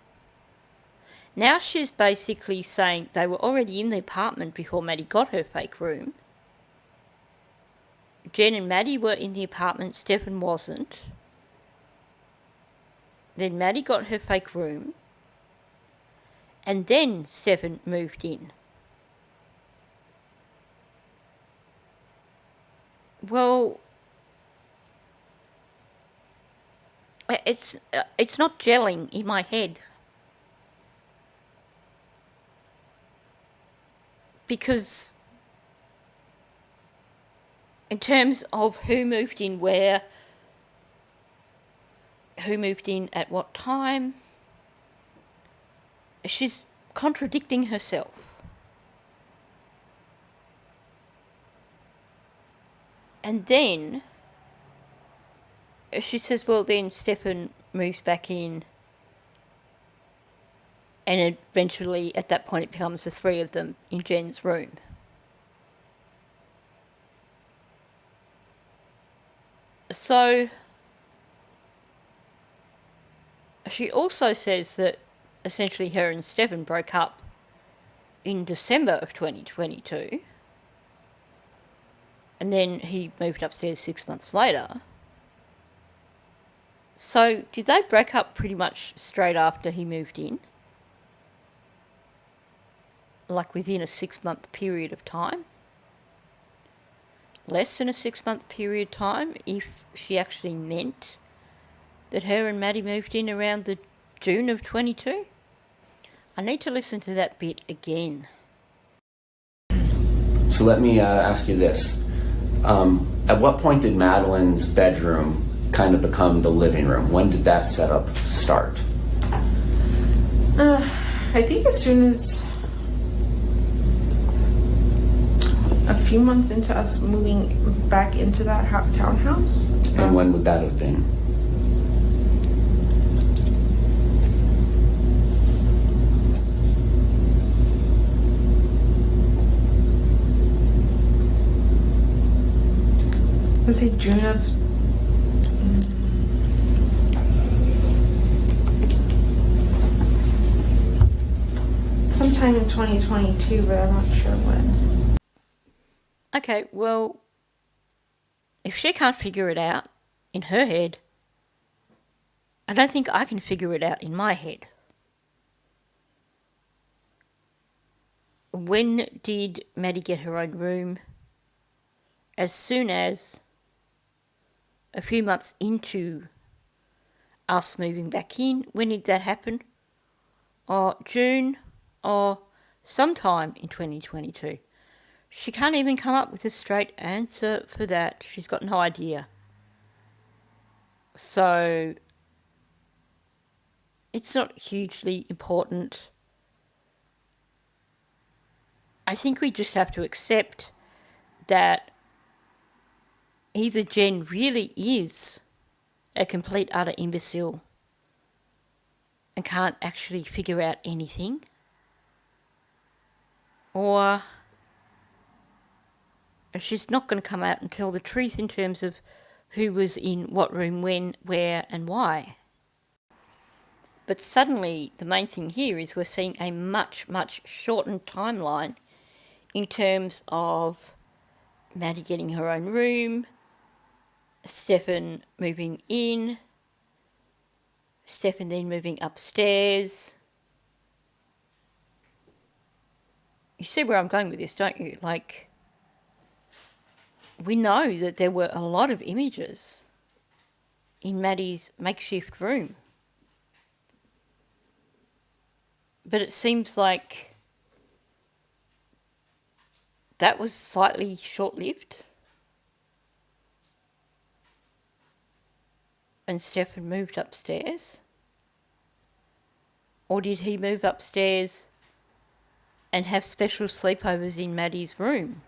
Now she's basically saying they were already in the apartment before Maddie got her fake room. Jen and Maddie were in the apartment, Stefan wasn't. Then Maddie got her fake room. And then Stefan moved in. Well, it's not gelling in my head. Because in terms of who moved in where, who moved in at what time, she's contradicting herself. And then she says, well, then Stefan moves back in, and eventually at that point it becomes the three of them in Jen's room. So she also says that essentially her and Stefan broke up in December of 2022, and then he moved upstairs 6 months later. So did they break up pretty much straight after he moved in? Like within a 6-month period of time? Less than a 6-month period of time, if she actually meant that her and Maddie moved in around the June of 22? I need to listen to that bit again. So let me ask you this. At what point did Madeline's bedroom kind of become the living room? When did that setup start? I think as soon as a few months into us moving back into that townhouse. And when would that have been? Let's say June of sometime in 2022, but I'm not sure when. Okay, well, if she can't figure it out in her head, I don't think I can figure it out in my head. When did Maddie get her own room? As soon as a few months into us moving back in. When did that happen? Or June or sometime in 2022. She can't even come up with a straight answer for that. She's got no idea. So it's not hugely important. I think we just have to accept that either Jen really is a complete utter imbecile and can't actually figure out anything, or she's not going to come out and tell the truth in terms of who was in what room, when, where and why. But suddenly the main thing here is we're seeing a much, much shortened timeline in terms of Maddie getting her own room, Stefan moving in, Stefan then moving upstairs. You see where I'm going with this, don't you? Like, we know that there were a lot of images in Maddie's makeshift room. But it seems like that was slightly short-lived. And Stefan moved upstairs? Or did he move upstairs and have special sleepovers in Maddie's room,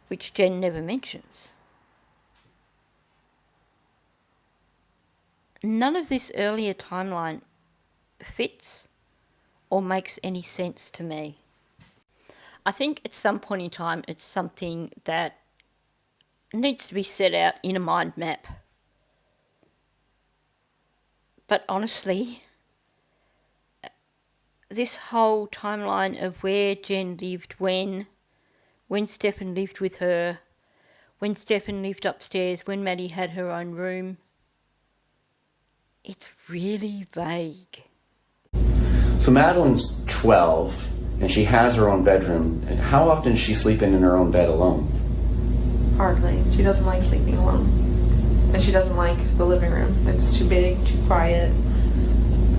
which Jen never mentions? None of this earlier timeline fits or makes any sense to me. I think at some point in time it's something that needs to be set out in a mind map. But honestly, this whole timeline of where Jen lived, when Stefan lived with her, when Stefan lived upstairs, when Maddie had her own room, it's really vague. So Madeline's 12 and she has her own bedroom. And how often is she sleeping in her own bed alone? Hardly. She doesn't like sleeping alone. And she doesn't like the living room. It's too big, too quiet.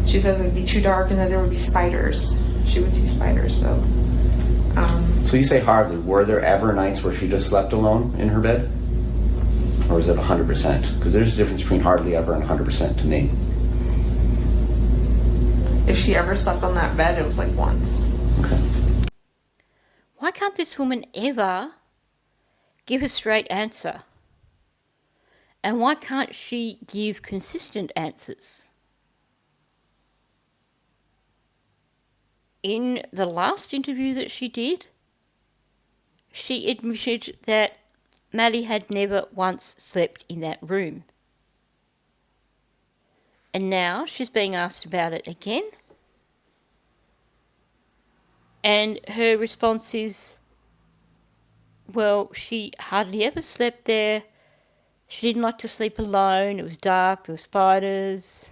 She says it'd be too dark and that there would be spiders. She would see spiders, so So you say hardly. Were there ever nights where she just slept alone in her bed? Or is it 100%? Because there's a difference between hardly ever and 100% to me. If she ever slept on that bed, it was like once. Okay. Why can't this woman ever give a straight answer? And why can't she give consistent answers? In the last interview that she did, she admitted that Maddie had never once slept in that room. And now she's being asked about it again. And her response is, well, she hardly ever slept there. She didn't like to sleep alone. It was dark. There were spiders.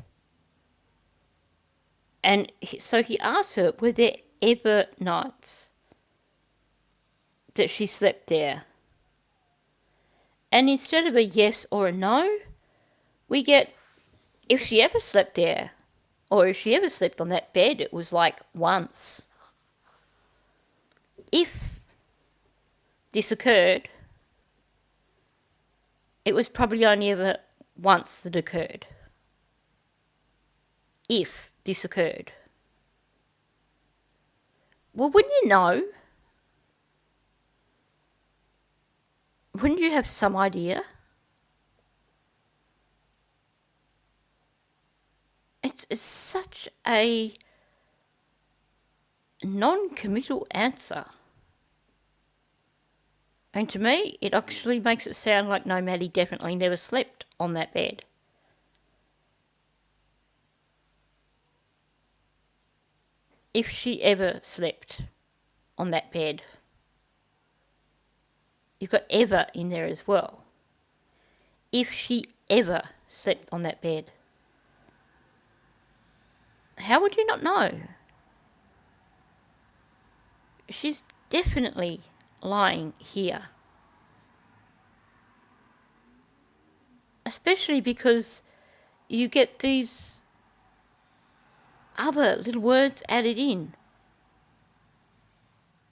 And so he asked her, were there ever nights that she slept there? And instead of a yes or a no, we get, if she ever slept there, or if she ever slept on that bed, it was like once. If this occurred, it was probably only ever once that occurred. If this occurred. Well, wouldn't you know? Wouldn't you have some idea? It's such a non-committal answer. And to me, it actually makes it sound like no, Maddie definitely never slept on that bed. If she ever slept on that bed. You've got ever in there as well. If she ever slept on that bed. How would you not know? She's definitely lying here. Especially because you get these other little words added in.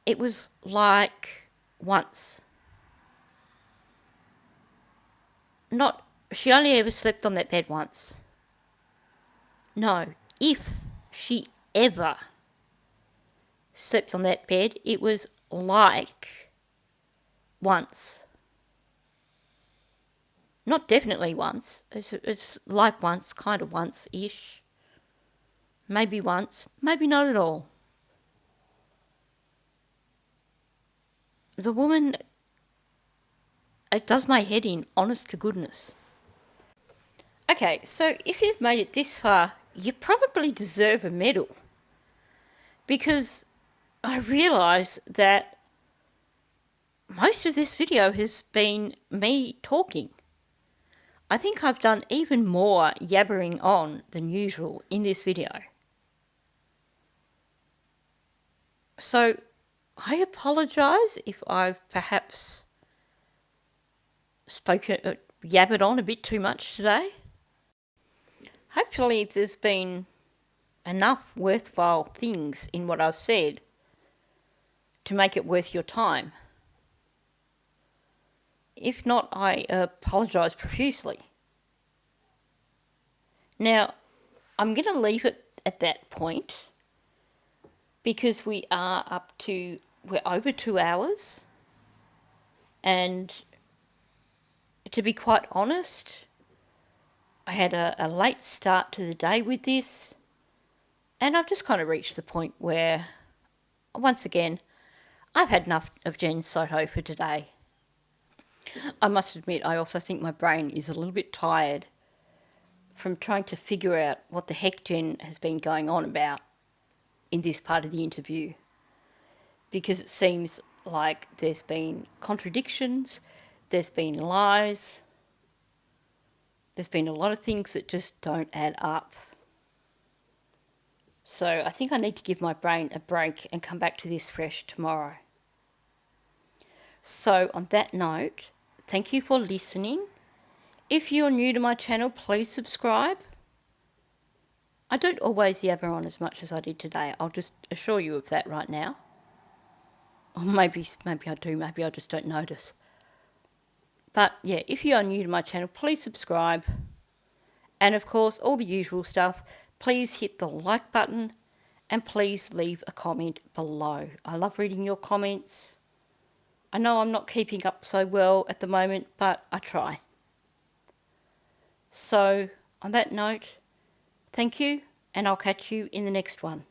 It was like once. Not, she only ever slept on that bed once. No, if she ever slept on that bed, it was like once. Not definitely once. It's like once, kind of once-ish. Maybe once, maybe not at all. The woman, it does my head in, honest to goodness. Okay, so if you've made it this far, you probably deserve a medal. Because I realise that most of this video has been me talking. I think I've done even more yabbering on than usual in this video. So I apologise if I've perhaps yabbered on a bit too much today. Hopefully there's been enough worthwhile things in what I've said to make it worth your time. If not, I apologise profusely. Now, I'm going to leave it at that point because we're over 2 hours, and to be quite honest, I had a late start to the day with this, and I've just kind of reached the point where, once again, I've had enough of Jen Soto for today. I must admit, I also think my brain is a little bit tired from trying to figure out what the heck Jen has been going on about in this part of the interview. Because it seems like there's been contradictions, there's been lies, there's been a lot of things that just don't add up. So I think I need to give my brain a break and come back to this fresh tomorrow. So on that note, thank you for listening. If you're new to my channel, please subscribe. I don't always yabber on as much as I did today. I'll just assure you of that right now. Or maybe I do, maybe I just don't notice. But yeah, if you are new to my channel, please subscribe. And of course, all the usual stuff, please hit the like button and please leave a comment below. I love reading your comments. I know I'm not keeping up so well at the moment, but I try. So, on that note, thank you, and I'll catch you in the next one.